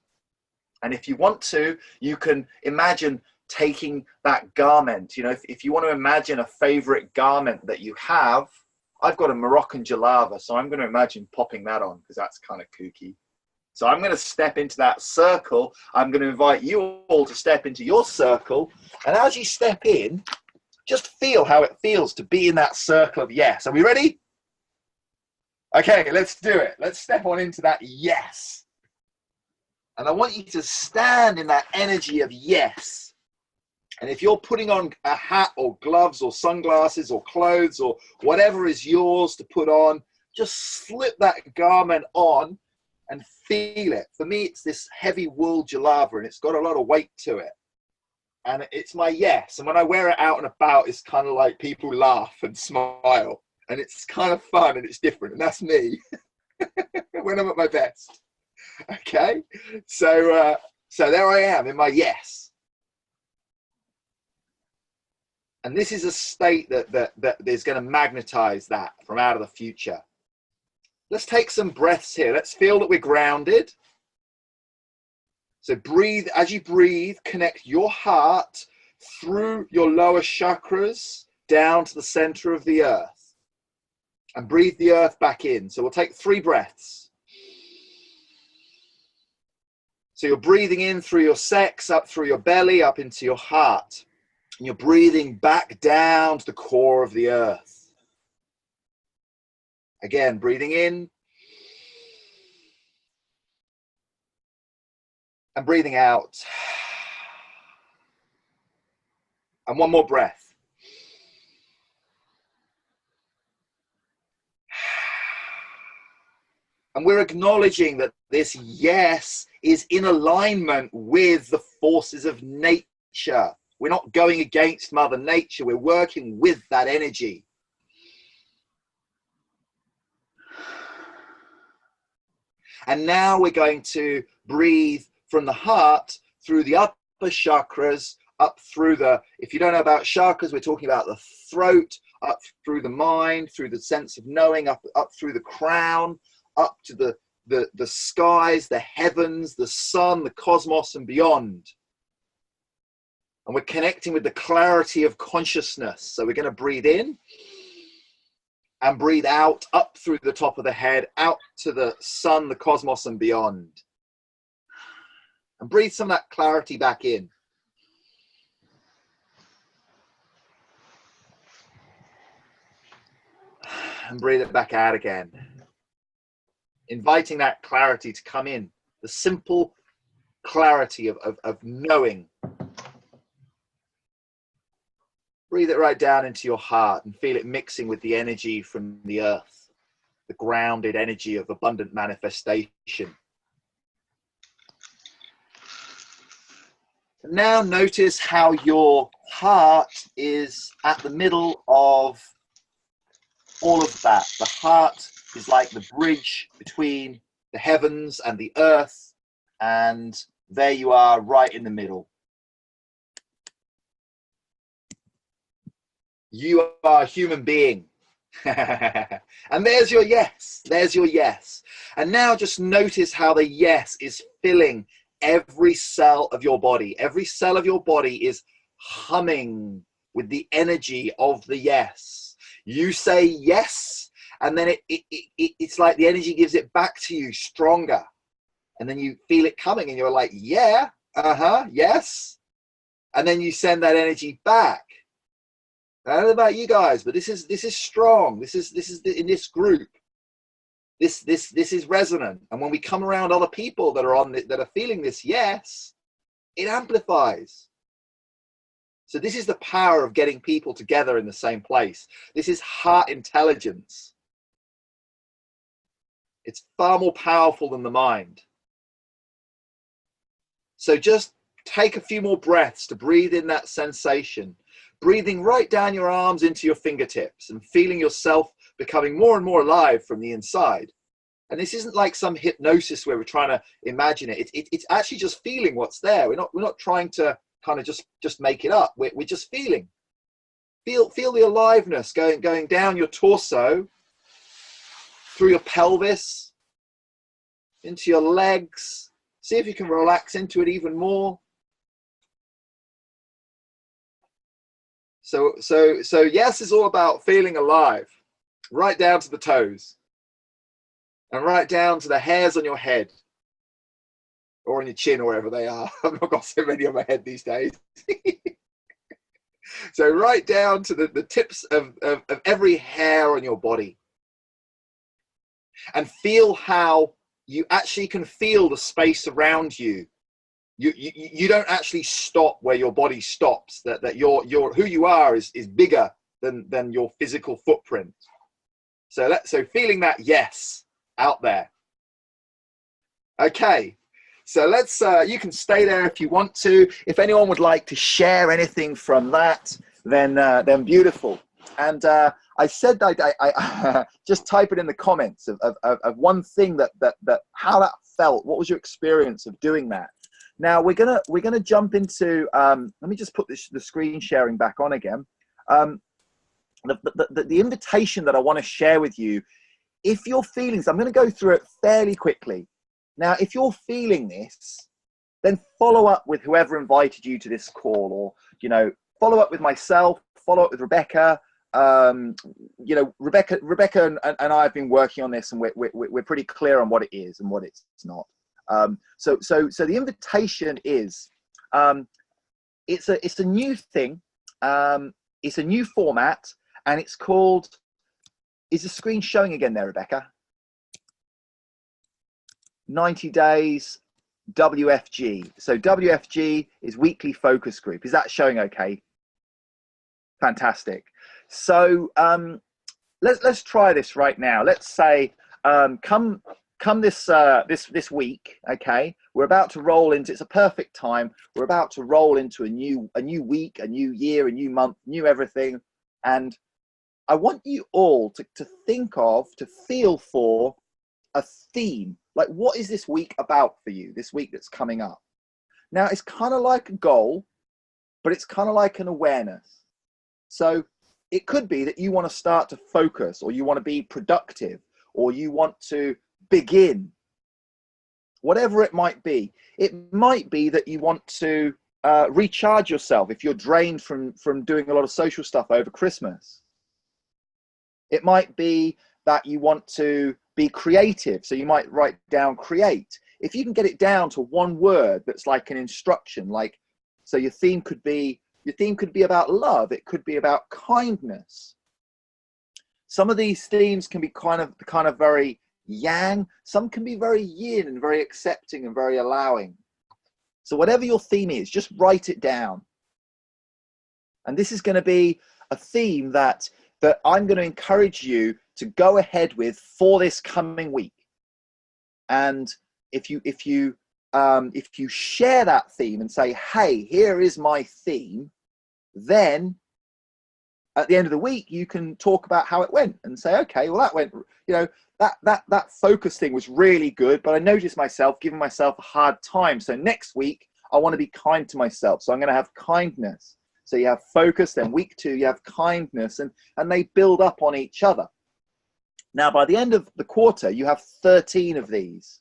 And if you want to, you can imagine taking that garment. If you want to imagine a favorite garment that you have, I've got a Moroccan jalaba, so I'm going to imagine popping that on because that's kind of kooky. So I'm going to step into that circle. I'm going to invite you all to step into your circle. And as you step in, just feel how it feels to be in that circle of yes. Are we ready? Okay, let's do it. Let's step on into that yes. And I want you to stand in that energy of yes. And if you're putting on a hat or gloves or sunglasses or clothes or whatever is yours to put on, just slip that garment on and feel it. For me, it's this heavy wool jalaba and it's got a lot of weight to it. And it's my yes. And when I wear it out and about, it's kind of like people laugh and smile. And it's kind of fun and it's different. And that's me when I'm at my best. Okay. So there I am in my yes. And this is a state that is going to magnetize that from out of the future. Let's take some breaths here. Let's feel that we're grounded. So breathe. As you breathe, connect your heart through your lower chakras down to the center of the earth. And breathe the earth back in. So we'll take 3 breaths. So you're breathing in through your sex, up through your belly, up into your heart. And you're breathing back down to the core of the earth. Again, breathing in. And breathing out. And one more breath. And we're acknowledging that this yes is in alignment with the forces of nature. We're not going against Mother Nature. We're working with that energy. And now we're going to breathe from the heart through the upper chakras, up through the, if you don't know about chakras, we're talking about the throat, up through the mind, through the sense of knowing, up through the crown, up to the skies, the heavens, the sun, the cosmos, and beyond. And we're connecting with the clarity of consciousness. So we're going to breathe in and breathe out, up through the top of the head, out to the sun, the cosmos, and beyond. And breathe some of that clarity back in. And breathe it back out again. Inviting that clarity to come in. The simple clarity of knowing. Breathe it right down into your heart and feel it mixing with the energy from the earth, the grounded energy of abundant manifestation. Now notice how your heart is at the middle of all of that. The heart is like the bridge between the heavens and the earth, and there you are right in the middle. You are a human being. And there's your yes. There's your yes. And now just notice how the yes is filling every cell of your body. Every cell of your body is humming with the energy of the yes. You say yes, and then it's like the energy gives it back to you stronger. And then you feel it coming and you're like, yeah, yes. And then you send that energy back. I don't know about you guys, but this is strong. This is in this group. This is resonant. And when we come around other people that are that are feeling this yes, it amplifies. So this is the power of getting people together in the same place. This is heart intelligence. It's far more powerful than the mind. So just take a few more breaths to breathe in that sensation. Breathing right down your arms into your fingertips and feeling yourself becoming more and more alive from the inside. And this isn't like some hypnosis where we're trying to imagine it. It's actually just feeling what's there. We're not trying to kind of just make it up. We're just feeling. Feel the aliveness going down your torso, through your pelvis, into your legs. See if you can relax into it even more. So yes is all about feeling alive, right down to the toes and right down to the hairs on your head or on your chin or wherever they are. I've not got so many on my head these days. So right down to the tips of every hair on your body, and feel how you actually can feel the space around you. You don't actually stop where your body stops. That your who you are is bigger than your physical footprint. So feeling that yes out there. Okay, so let's you can stay there if you want to. If anyone would like to share anything from that, then beautiful. And I said I just type it in the comments of one thing that how that felt. What was your experience of doing that? Now we're gonna jump into. Let me just put the screen sharing back on again. The invitation that I want to share with you. If you're feeling, I'm going to go through it fairly quickly. Now, if you're feeling this, then follow up with whoever invited you to this call, or follow up with myself, follow up with Rebecca. Rebecca and I have been working on this, and we're pretty clear on what it is and what it's not. So the invitation is, it's a new thing. It's a new format, and it's called. Is the screen showing again there, Rebecca? 90 days WFG. So WFG is weekly focus group. Is that showing okay? Fantastic. So let's try this right now. Let's say come this week. Okay, we're about to roll into. It's a perfect time. We're about to roll into a new week, a new year, a new month, new everything, and I want you all to think of, to feel for a theme. Like, what is this week about for you, this week that's coming up? Now, it's kind of like a goal, but it's kind of like an awareness. So it could be that you want to start to focus, or you want to be productive, or you want to begin. Whatever it might be. It might be that you want to recharge yourself if you're drained from doing a lot of social stuff over Christmas. It might be that you want to be creative. So you might write down create. If you can get it down to one word that's like an instruction, like, so your theme could be about love. It could be about kindness. Some of these themes can be kind of very yang. Some can be very yin and very accepting and very allowing. So whatever your theme is, just write it down. And this is going to be a theme that I'm going to encourage you to go ahead with for this coming week. And if you share that theme and say, hey, here is my theme, then at the end of the week, you can talk about how it went and say, okay, well, that went, that focus thing was really good, but I noticed myself giving myself a hard time. So next week, I want to be kind to myself. So I'm going to have kindness. So you have focus, then week 2, you have kindness, and they build up on each other. Now, by the end of the quarter, you have 13 of these.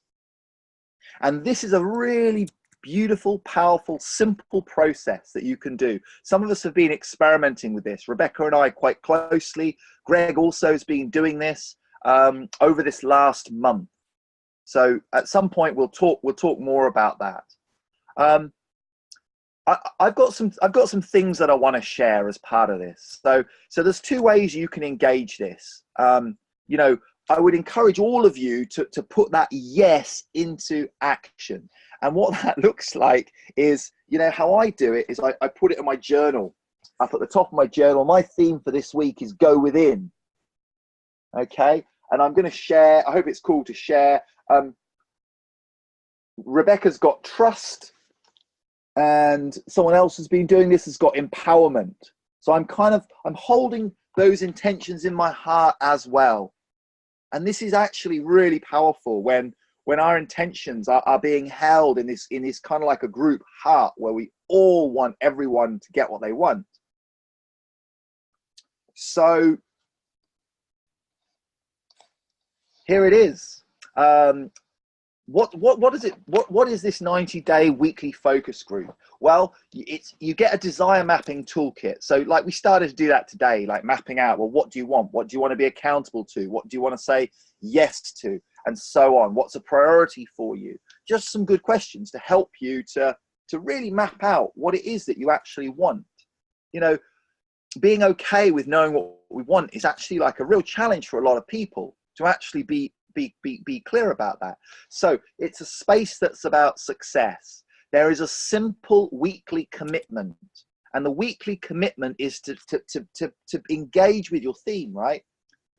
And this is a really beautiful, powerful, simple process that you can do. Some of us have been experimenting with this. Rebecca and I quite closely. Greg also has been doing this over this last month. So at some point we'll talk more about that. I've got some things that I want to share as part of this. So there's 2 ways you can engage this. I would encourage all of you to put that yes into action. And what that looks like is, how I do it is I put it in my journal. Up at the top of my journal, my theme for this week is go within. Okay. And I'm going to share, I hope it's cool to share. Rebecca's got trust, and someone else has been doing this, has got empowerment. So I'm holding those intentions in my heart as well. And this is actually really powerful when our intentions are being held in this kind of like a group heart where we all want everyone to get what they want. So here it is. What is it? What is this 90-day weekly focus group? Well, you get a desire mapping toolkit. So like we started to do that today, like mapping out, well, what do you want? What do you want to be accountable to? What do you want to say yes to? And so on. What's a priority for you? Just some good questions to help you to really map out what it is that you actually want. Being okay with knowing what we want is actually like a real challenge for a lot of people to actually be clear about that. So it's a space that's about success. There is a simple weekly commitment, and the weekly commitment is to engage with your theme, right?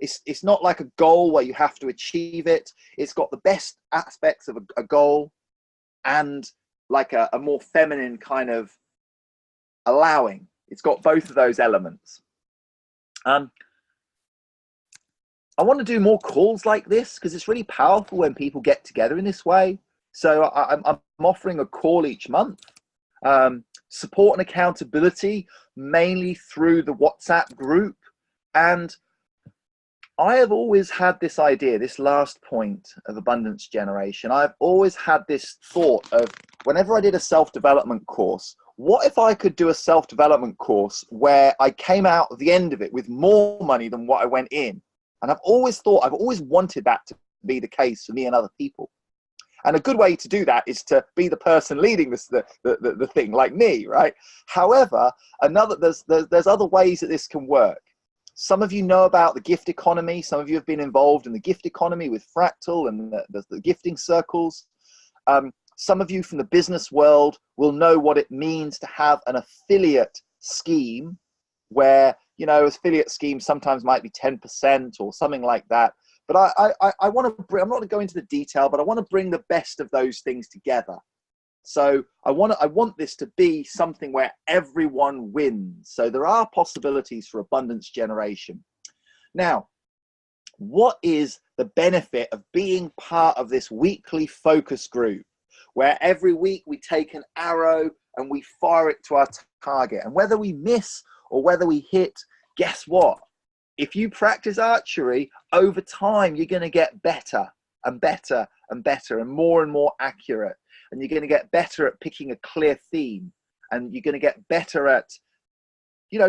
It's not like a goal where you have to achieve it. It's got the best aspects of a goal and like a more feminine kind of allowing. It's got both of those elements. I want to do more calls like this because it's really powerful when people get together in this way. So I'm offering a call each month. Support and accountability, mainly through the WhatsApp group. And I have always had this idea, this last point of abundance generation. I've always had this thought of whenever I did a self-development course, what if I could do a self-development course where I came out at the end of it with more money than what I went in? And I've always wanted that to be the case for me and other people. And a good way to do that is to be the person leading the thing, like me, right? However, there's other ways that this can work. Some of you know about the gift economy. Some of you have been involved in the gift economy with Fractal and the gifting circles. Some of you from the business world will know what it means to have an affiliate scheme where, affiliate schemes sometimes might be 10% or something like that. But I want to bring, I'm not going to go into the detail, but I want to bring the best of those things together. So I want this to be something where everyone wins. So there are possibilities for abundance generation. Now, what is the benefit of being part of this weekly focus group where every week we take an arrow and we fire it to our target? And whether we miss or whether we hit, guess what? If you practice archery over time, you're going to get better and better and better and more accurate. And you're going to get better at picking a clear theme. And you're going to get better at,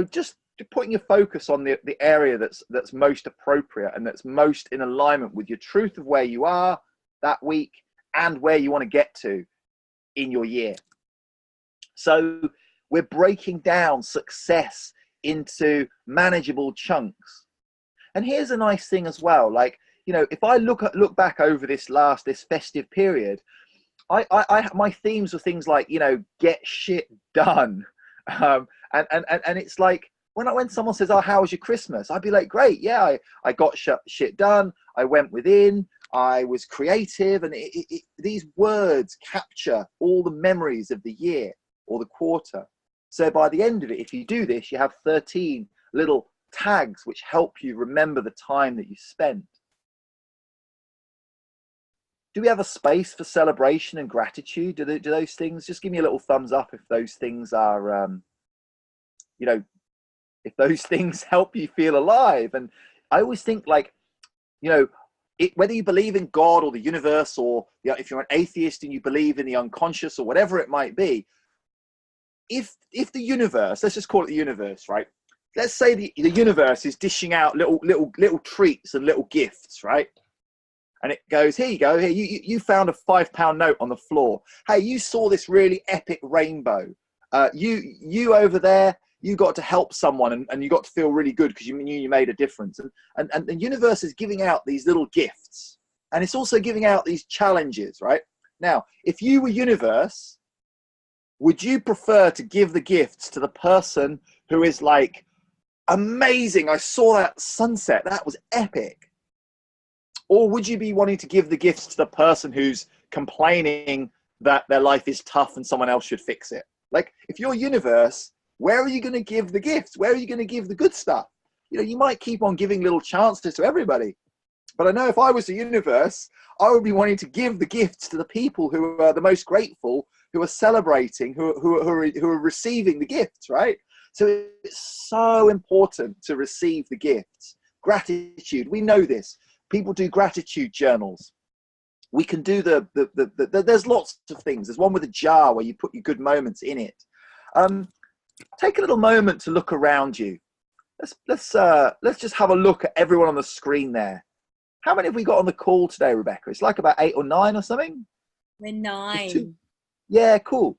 just putting your focus on the area that's most appropriate and that's most in alignment with your truth of where you are that week and where you want to get to in your year. So we're breaking down success into manageable chunks. And here's a nice thing as well. Like, if I look back over this festive period, I my themes were things like, get shit done, And it's like, when someone says, oh, how was your Christmas? I'd be like, great. Yeah, I got shit done. I went within. I was creative. And these words capture all the memories of the year or the quarter. So by the end of it, if you do this, you have 13 little tags which help you remember the time that you spent. Do we have a space for celebration and gratitude? Do those things, just give me a little thumbs up if those things are, you know, if those things help you feel alive. And I always think, like, you know, whether you believe in God or the universe, or, you know, if you're an atheist and you believe in the unconscious or whatever it might be, if the universe, let's just call it the universe, right? Let's say the universe is dishing out little treats and little gifts, right? And it goes, here you go, here, you found a £5 note on the floor. Hey, you saw this really epic rainbow. You over there, you got to help someone, and you got to feel really good because you knew you made a difference. And the universe is giving out these little gifts, and it's also giving out these challenges, right? Now, if you were universe, would you prefer to give the gifts to the person who is like, amazing, I saw that sunset, that was epic? Or would you be wanting to give the gifts to the person who's complaining that their life is tough and someone else should fix it? Like, if you're universe, where are you going to give the gifts? Where are you going to give the good stuff? You know, you might keep on giving little chances to everybody. But I know if I was the universe, I would be wanting to give the gifts to the people who are the most grateful, who are celebrating, who are receiving the gifts, right? So it's so important to receive the gifts. Gratitude, we know this. People do gratitude journals. We can do there's lots of things. There's one with a jar where you put your good moments in it. Take a little moment to look around you. Let's just have a look at everyone on the screen there. How many have we got on the call today, Rebecca? It's like about 8 or 9 or something. We're 9. Yeah, cool.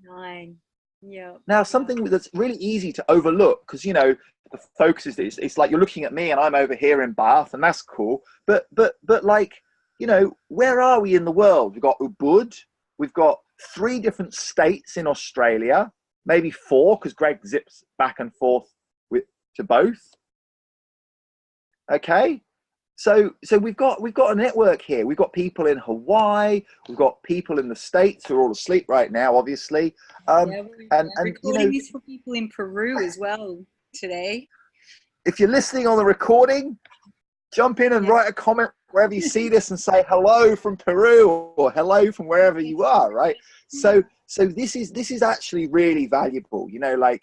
9. Yeah. Now, something that's really easy to overlook, because, you know, the focus is this. It's like you're looking at me and I'm over here in Bath, and that's cool. But like, you know, where are we in the world? We've got Ubud. We've got 3 different states in Australia, maybe 4, because Greg zips back and forth to both. Okay. So we've got a network here. We've got people in Hawaii. We've got people in the States who are all asleep right now, obviously. And recording, you know, this for people in Peru as well today. If you're listening on the recording, jump in and write a comment wherever you see this and say hello from Peru or hello from wherever you are, right? So this is actually really valuable, you know, like.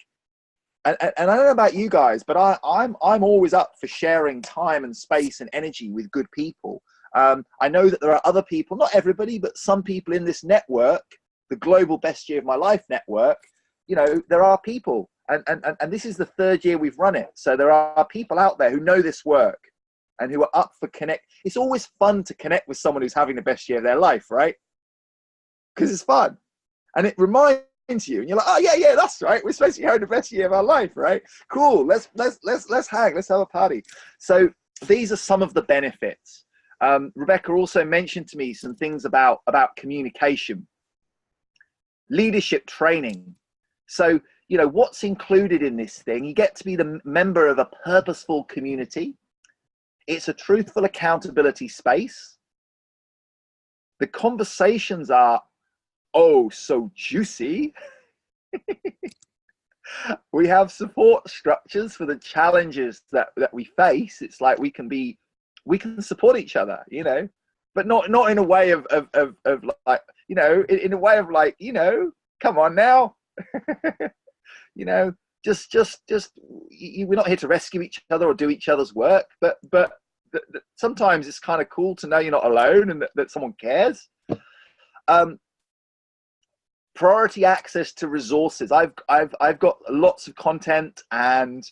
And I don't know about you guys, but I'm always up for sharing time and space and energy with good people. I know that there are other people, not everybody, but some people in this network, the Global Best Year of My Life network, you know, there are people. And this is the 3rd year we've run it. So there are people out there who know this work and who are up for connect. It's always fun to connect with someone who's having the best year of their life, right? Because it's fun. And it reminds you, and you're like, oh yeah, that's right, we're supposed to be having the best year of our life, right? Cool, let's hang, let's have a party. So these are some of the benefits. Rebecca also mentioned to me some things about communication, leadership training. So, you know, what's included in this thing? You get to be the member of a purposeful community. It's a truthful accountability space. The conversations are oh so juicy. We have support structures for the challenges that we face. It's like we can support each other, you know, but not in a way of like, you know, in a way of like, you know, come on now. You know, just we're not here to rescue each other or do each other's work, but sometimes it's kind of cool to know you're not alone and that someone cares. Priority access to resources. I've got lots of content, and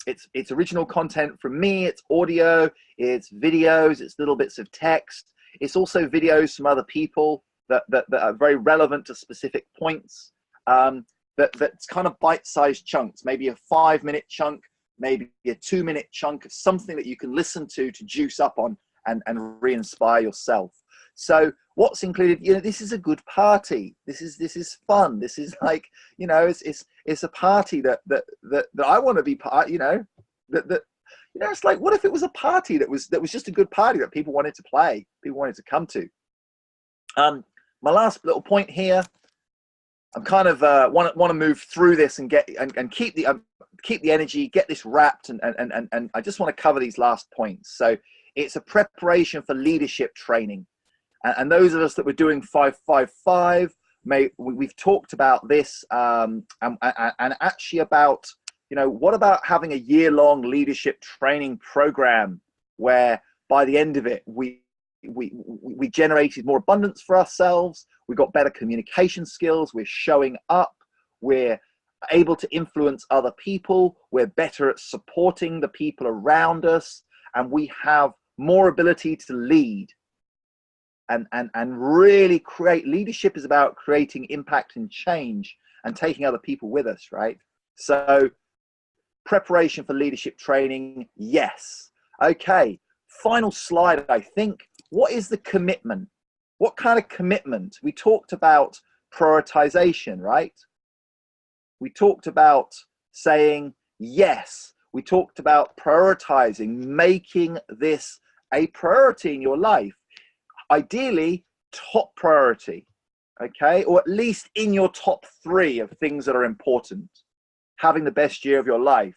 it's original content from me. It's audio, it's videos, it's little bits of text. It's also videos from other people that are very relevant to specific points. That's kind of bite-sized chunks, maybe a 5-minute chunk, maybe a 2-minute chunk of something that you can listen to juice up on and re-inspire yourself. So what's included, you know, this is a good party. This is fun. This is like, you know, it's a party that I want to be part, you know, that you know, it's like, what if it was a party that was just a good party that people wanted to play, people wanted to come to. My last little point here, I'm kind of want to move through this and get and keep the energy, get this wrapped, and I just want to cover these last points. So it's a preparation for leadership training, and those of us that were doing 555, we've talked about this, and actually about, you know, what about having a year-long leadership training program where by the end of it we generated more abundance for ourselves, we got better communication skills, we're showing up, we're able to influence other people, we're better at supporting the people around us, and we have more ability to lead and really create. Leadership is about creating impact and change and taking other people with us, right? So preparation for leadership training, yes. Okay, final slide, I think. What is the commitment? What kind of commitment? We talked about prioritization, right? We talked about saying yes. We talked about prioritizing, making this a priority in your life. Ideally, top priority, okay? Or at least in your top 3 of things that are important. Having the best year of your life,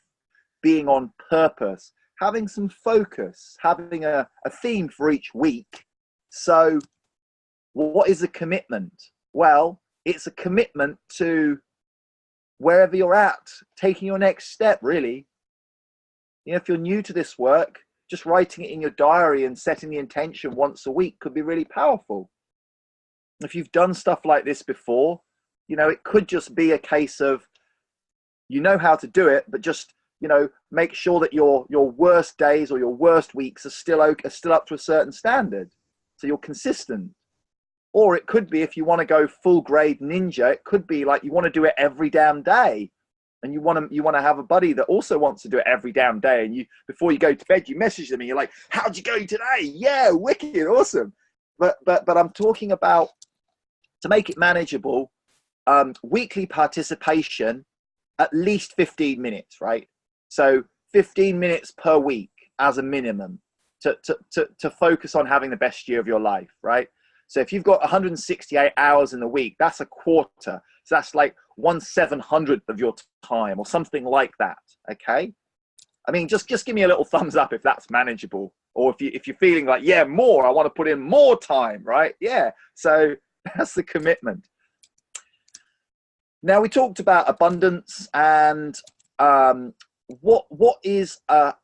being on purpose, having some focus, having a theme for each week. So what is a commitment? Well, it's a commitment to wherever you're at, taking your next step, really. You know, if you're new to this work, just writing it in your diary and setting the intention once a week could be really powerful. If you've done stuff like this before, you know, it could just be a case of, you know how to do it, but just, you know, make sure that your worst days or your worst weeks are still up to a certain standard, so you're consistent. Or it could be, if you want to go full grade ninja, it could be like you want to do it every damn day, and you want to have a buddy that also wants to do it every damn day, and you, before you go to bed, you message them and you're like, how'd you go today? Yeah, wicked, awesome. But I'm talking about, to make it manageable, weekly participation, at least 15 minutes, right? So 15 minutes per week as a minimum to focus on having the best year of your life, right? So if you've got 168 hours in the week, that's a quarter. So that's like 1/700th of your time or something like that, okay? I mean, just give me a little thumbs up if that's manageable, or if you're feeling like, yeah, more, I want to put in more time, right? Yeah, so that's the commitment. Now, we talked about abundance and what is a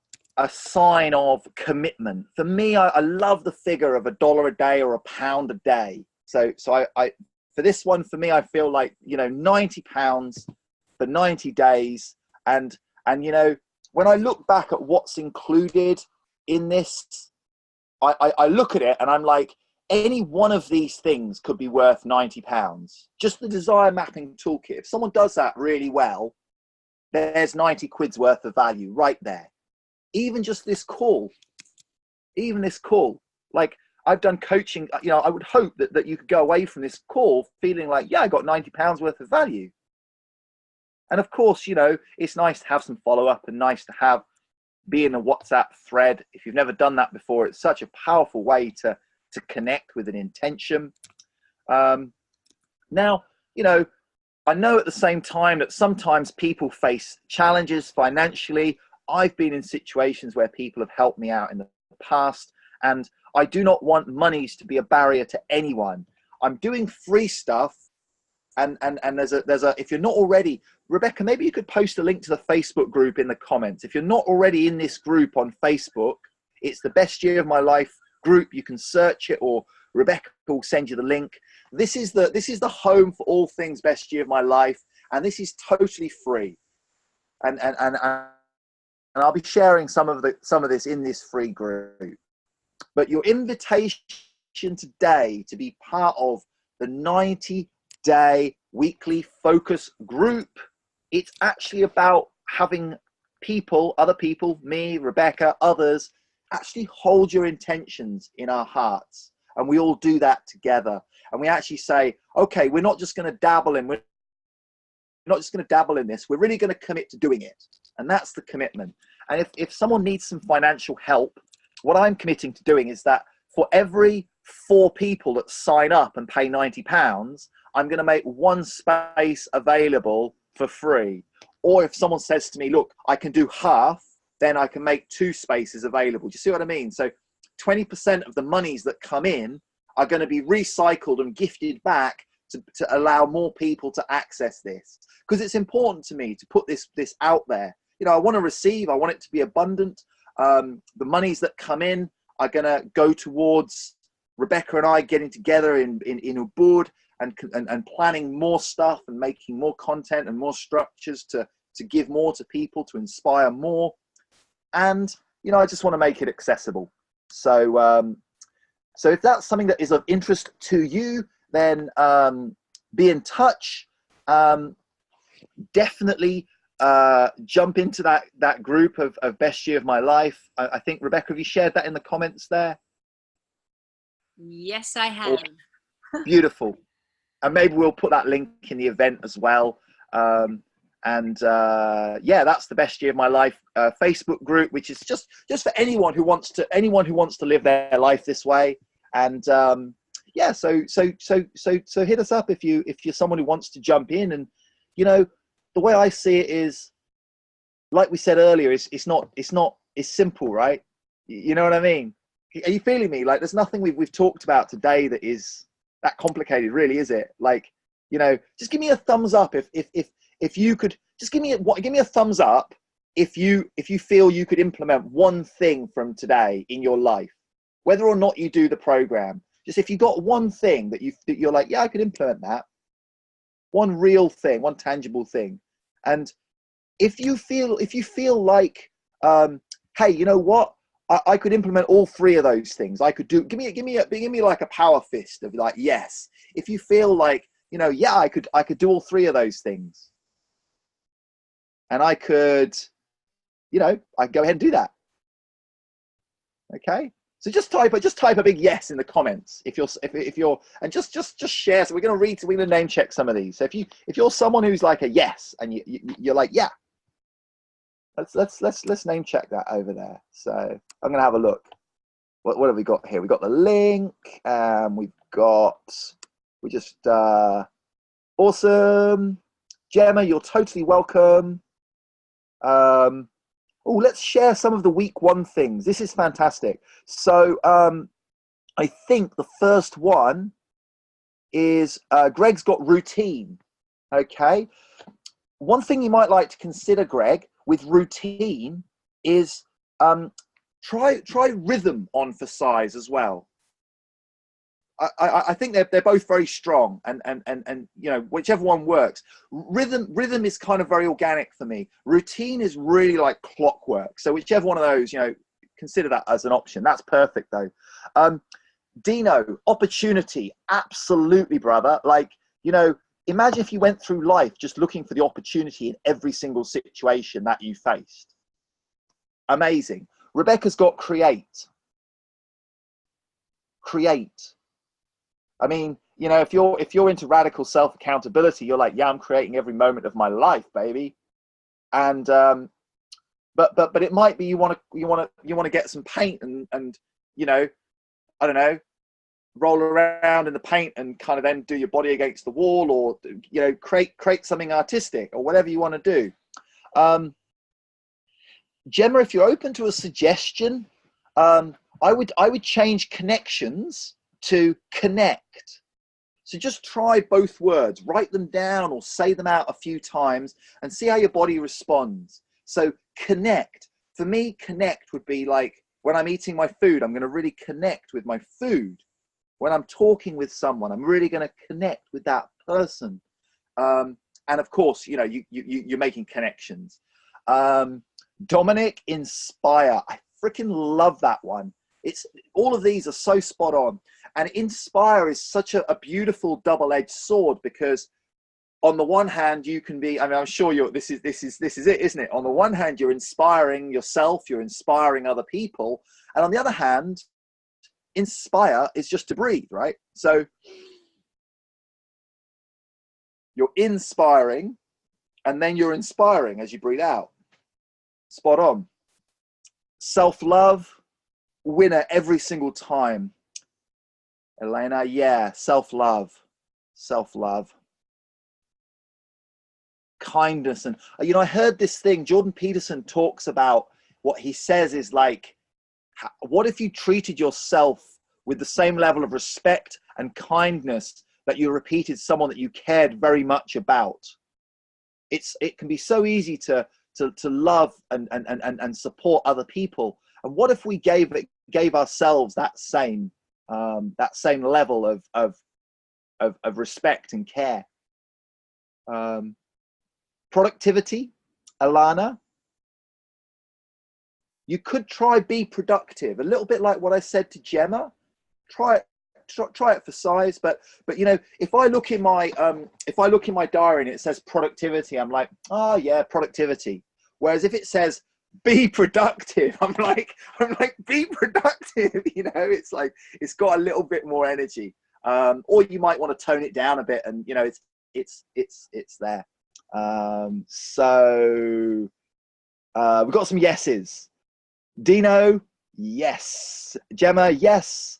sign of commitment. For me, I love the figure of $1 a day or £1 a day. So I for this one, for me, I feel like, you know, £90 for 90 days. And you know, when I look back at what's included in this, I look at it and I'm like, any one of these things could be worth £90. Just the desire mapping toolkit. If someone does that really well, there's 90 quid's worth of value right there. Even just this call, like, I've done coaching, you know, I would hope that you could go away from this call feeling like, yeah, I got £90 worth of value. And of course, you know, it's nice to have some follow-up and nice to be in a WhatsApp thread. If you've never done that before, it's such a powerful way to connect with an intention. Now, you know, I know at the same time that sometimes people face challenges financially. I've been in situations where people have helped me out in the past, and I do not want monies to be a barrier to anyone. I'm doing free stuff, and there's a if you're not already, Rebecca, maybe you could post a link to the Facebook group in the comments. If you're not already in this group on Facebook, it's the Best Year of My Life group. You can search it, or Rebecca will send you the link. This is the home for all things Best Year of My Life, and this is totally free. And I'll be sharing some of this in this free group. But your invitation today to be part of the 90-day weekly focus group, it's actually about having people, other people, me, Rebecca, others, actually hold your intentions in our hearts. and we all do that together. And we actually say, okay, we're not just going to dabble in, we're not just going to dabble in this. We're really going to commit to doing it. And that's the commitment. And if someone needs some financial help, what I'm committing to doing is that for every 4 people that sign up and pay £90, I'm going to make 1 space available for free. Or if someone says to me, look, I can do half, then I can make 2 spaces available. Do you see what I mean? So 20% of the monies that come in are going to be recycled and gifted back to allow more people to access this. Because it's important to me to put this out there. You know, I want to receive, I want it to be abundant. The monies that come in are going to go towards Rebecca and I getting together in Ubud and planning more stuff and making more content and more structures to give more to people, to inspire more. And, you know, I just want to make it accessible. So, so if that's something that is of interest to you, then be in touch. Definitely jump into that group of best year of my life. I think, Rebecca, have you shared that in the comments there? Yes, I have. Beautiful. And maybe we'll put that link in the event as well. Yeah, that's the best year of my life Facebook group, which is just for anyone who wants to live their life this way. And yeah, so hit us up if you're someone who wants to jump in. And you know, the way I see it is, like we said earlier, it's simple, right? You know what I mean? Are you feeling me? Like, there's nothing we've talked about today that is that complicated, really, is it? Like, you know, just give me a thumbs up if you could. Just give me a thumbs up if you feel you could implement one thing from today in your life, whether or not you do the program. Just if you got one thing that you're like, yeah, I could implement that. One real thing, one tangible thing. And if you feel like, hey, you know what? I could implement all 3 of those things. I could do. Give me like a power fist of like, yes. If you feel like, you know, yeah, I could do all 3 of those things, and I could, you know, I can go ahead and do that. Okay. So just type a big yes in the comments if you're and just share. So we're going to name check some of these. So if you're someone who's like a yes and you're like, yeah. Let's name check that over there. So I'm gonna have a look. What have we got here? We got the link. We just awesome. Gemma, you're totally welcome. Oh, let's share some of the week 1 things. This is fantastic. So I think the first one is Greg's got routine. Okay. One thing you might like to consider, Greg, with routine is try rhythm on for size as well. I think they're both very strong, and you know, whichever one works. Rhythm is kind of very organic for me. Routine is really like clockwork. So whichever one of those, you know, consider that as an option. That's perfect though. Dino, opportunity, absolutely, brother. Like, you know, imagine if you went through life just looking for the opportunity in every single situation that you faced. Amazing. Rebecca's got create. I mean, you know, if you're into radical self accountability, you're like, yeah, I'm creating every moment of my life, baby. And but it might be you want to get some paint and you know, I don't know, roll around in the paint and kind of then do your body against the wall, or you know, create something artistic or whatever you want to do. Gemma, if you're open to a suggestion, I would change connections to connect. So just try both words, write them down or say them out a few times and see how your body responds. So connect, for me, connect would be like when I'm eating my food, I'm going to really connect with my food. When I'm talking with someone, I'm really going to connect with that person. And of course, you know, you're making connections. Dominic, inspire. I freaking love that one. It's all of these are so spot on. And inspire is such a beautiful double-edged sword, because on the one hand, you can be, I mean, I'm sure this is it, isn't it? On the one hand, you're inspiring yourself, you're inspiring other people. And on the other hand, inspire is just to breathe, right? So you're inspiring, and then you're inspiring as you breathe out. Spot on. Self-love, winner every single time. Elena, yeah, self-love. Self-love. Kindness. And, you know, I heard this thing, Jordan Peterson talks about, what he says is like, what if you treated yourself with the same level of respect and kindness that you repeated someone that you cared very much about? It can be so easy to love and support other people. And what if we gave ourselves that same level of respect and care? Productivity, Alana. You could try be productive, a little bit like what I said to Gemma. Try it for size, but you know, if I look in my diary and it says productivity, I'm like, oh yeah, productivity. Whereas if it says be productive, I'm like be productive. You know, it's like it's got a little bit more energy. Or you might want to tone it down a bit, and you know, it's there. So we've got some yeses. Dino, yes. Gemma, yes.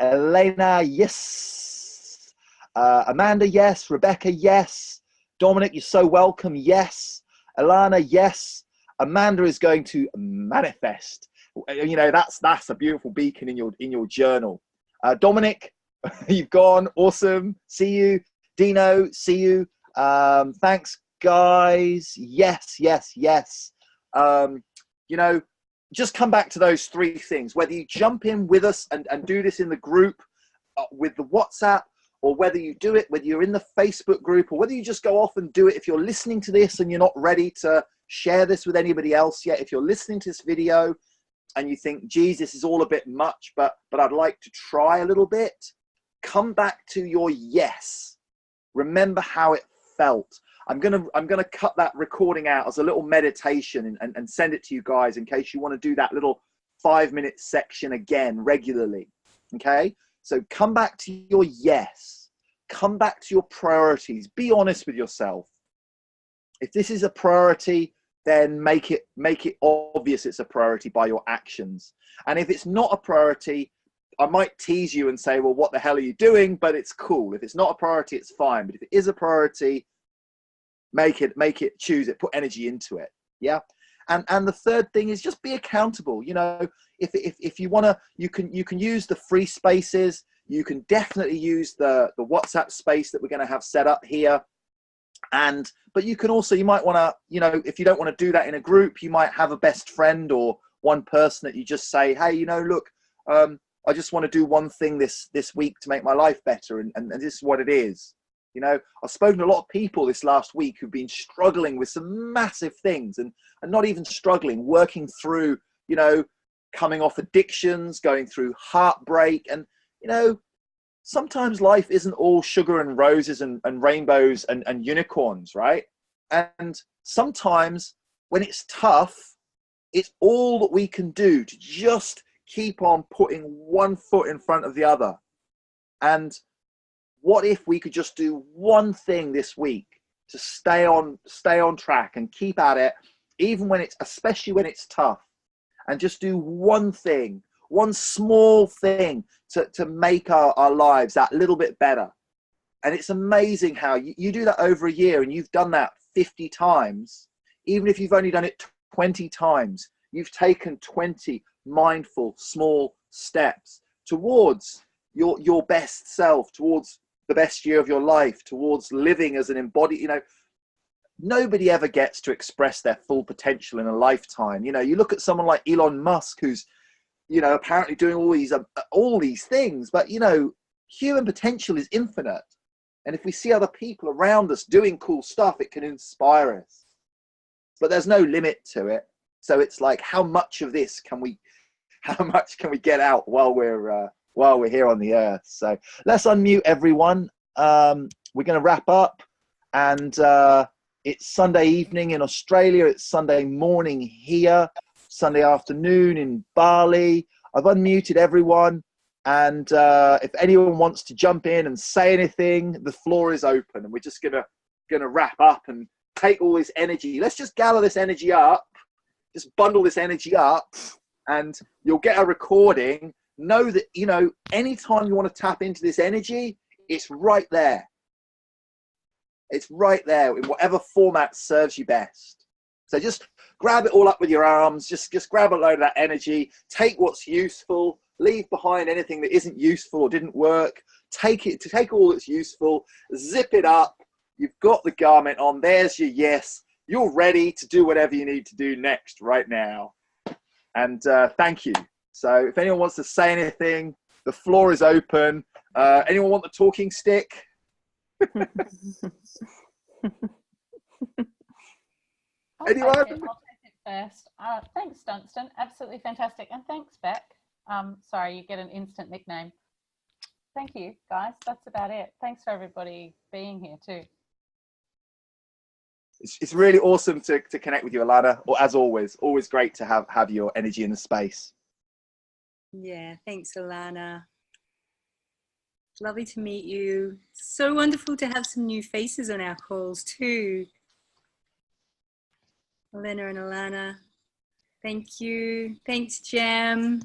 Elena, yes. Amanda, yes. Rebecca, yes. Dominic, you're so welcome, yes. Alana, yes. Amanda is going to manifest. You know, that's a beautiful beacon in your journal. Dominic, you've gone. Awesome. See you. Dino, see you. Thanks, guys. Yes, yes, yes. You know, just come back to those three things, whether you jump in with us and do this in the group with the WhatsApp, or whether you do it, whether you're in the Facebook group, or whether you just go off and do it. If you're listening to this and you're not ready to share this with anybody else yet, if you're listening to this video and you think, geez, this is all a bit much, but I'd like to try a little bit, come back to your yes. Remember how it felt. I'm gonna cut that recording out as a little meditation and send it to you guys in case you want to do that little 5-minute section again regularly. Okay, so come back to your yes. Come back to your priorities. Be honest with yourself. If this is a priority, then make it obvious it's a priority by your actions. And if it's not a priority, I might tease you and say, well, what the hell are you doing? But it's cool. If it's not a priority, it's fine. But if it is a priority, make it, choose it, put energy into it. Yeah. And the third thing is just be accountable. You know, if you want to, you can use the free spaces. You can definitely use the WhatsApp space that we're going to have set up here. But you can also, you might want to, you know, if you don't want to do that in a group, you might have a best friend or one person that you just say, hey, you know, look, I just want to do one thing this week to make my life better. And this is what it is. You know, I've spoken to a lot of people this last week who've been struggling with some massive things and not even struggling, working through, you know, coming off addictions, going through heartbreak. And, you know, sometimes life isn't all sugar and roses and rainbows and unicorns, right? And sometimes when it's tough, it's all that we can do to just keep on putting one foot in front of the other. And what if we could just do one thing this week to stay on track and keep at it, even when especially when it's tough, and just do one thing, one small thing to make our lives that little bit better. And it's amazing how you do that over a year, and you've done that 50 times. Even if you've only done it 20 times, you've taken 20 mindful small steps towards your best self, towards the best year of your life, towards living as an embodied, you know. Nobody ever gets to express their full potential in a lifetime. You know, you look at someone like Elon Musk, who's, you know, apparently doing all these things, but, you know, human potential is infinite. And if we see other people around us doing cool stuff, it can inspire us. But there's no limit to it. So it's like, how much can we get out while we're here on the earth? So let's unmute everyone. We're going to wrap up, and it's Sunday evening in Australia. It's Sunday morning here, Sunday afternoon in Bali. I've unmuted everyone, And if anyone wants to jump in and say anything, the floor is open, and we're just gonna wrap up and take all this energy. Let's just gather this energy up, just bundle this energy up, and you'll get a recording. Know that, you know, anytime you want to tap into this energy, it's right there. It's right there in whatever format serves you best. So just grab it all up with your arms. Just grab a load of that energy. Take what's useful. Leave behind anything that isn't useful or didn't work. Take all that's useful. Zip it up. You've got the garment on. There's your yes. You're ready to do whatever you need to do next right now. And thank you. So if anyone wants to say anything, the floor is open. Anyone want the talking stick? Anyone? I'll take it first. Thanks, Dunstan. Absolutely fantastic. And thanks, Beck. Sorry, you get an instant nickname. Thank you, guys. That's about it. Thanks for everybody being here too. It's really awesome to connect with you, Alana. Or as always great to have your energy in the space. Yeah, thanks, Alana. Lovely to meet you. So wonderful to have some new faces on our calls too. Elena and Alana, thank you. Thanks, Jem.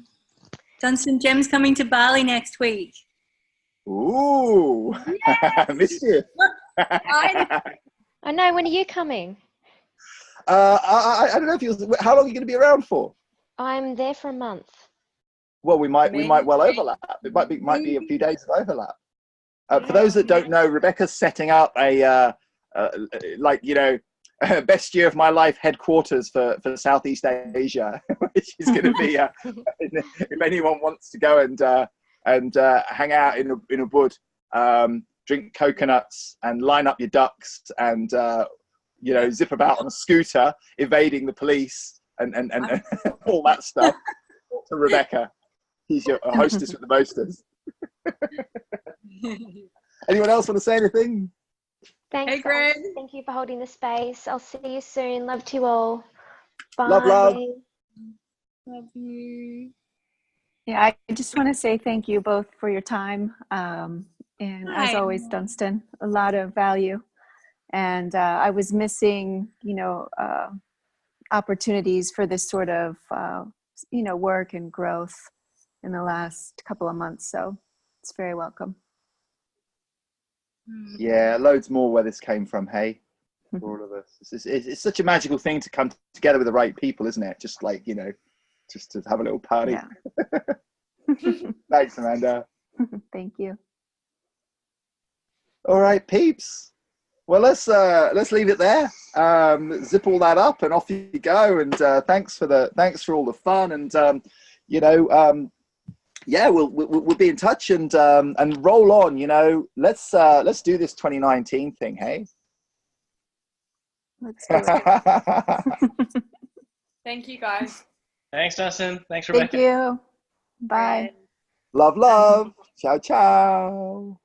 Dunstan, Jem's coming to Bali next week. Ooh, yes! Missed you. I know. When are you coming? I don't know if how long are you going to be around for? I'm there for a month. Well, we might well overlap. It might be a few days of overlap. For those that don't know, Rebecca's setting up a best year of my life headquarters for Southeast Asia, which is going to be if anyone wants to go and hang out in a wood, drink coconuts and line up your ducks and zip about on a scooter evading the police and all that stuff. To Rebecca. He's your hostess with the mosters. Anyone else want to say anything? Thanks, hey, Greg. Thank you for holding the space. I'll see you soon. Love to you all. Bye. Love. Love you. Yeah, I just want to say thank you both for your time. And as always, Dunstan, a lot of value. And I was missing, opportunities for this sort of, work and growth in the last couple of months. So it's very welcome. Yeah, loads more where this came from, hey, for all of us. It's such a magical thing to come together with the right people, isn't it? Just like, just to have a little party. Yeah. Thanks, Amanda. Thank you. All right, peeps. Well, let's leave it there. Zip all that up and off you go. And thanks for all the fun. And we'll be in touch and roll on. Let's do this 2019 thing, hey. Let's do it. Thank you, guys. Thanks, Dunstan. Thanks, Rebecca. Thank you. Bye. Love. Ciao, ciao.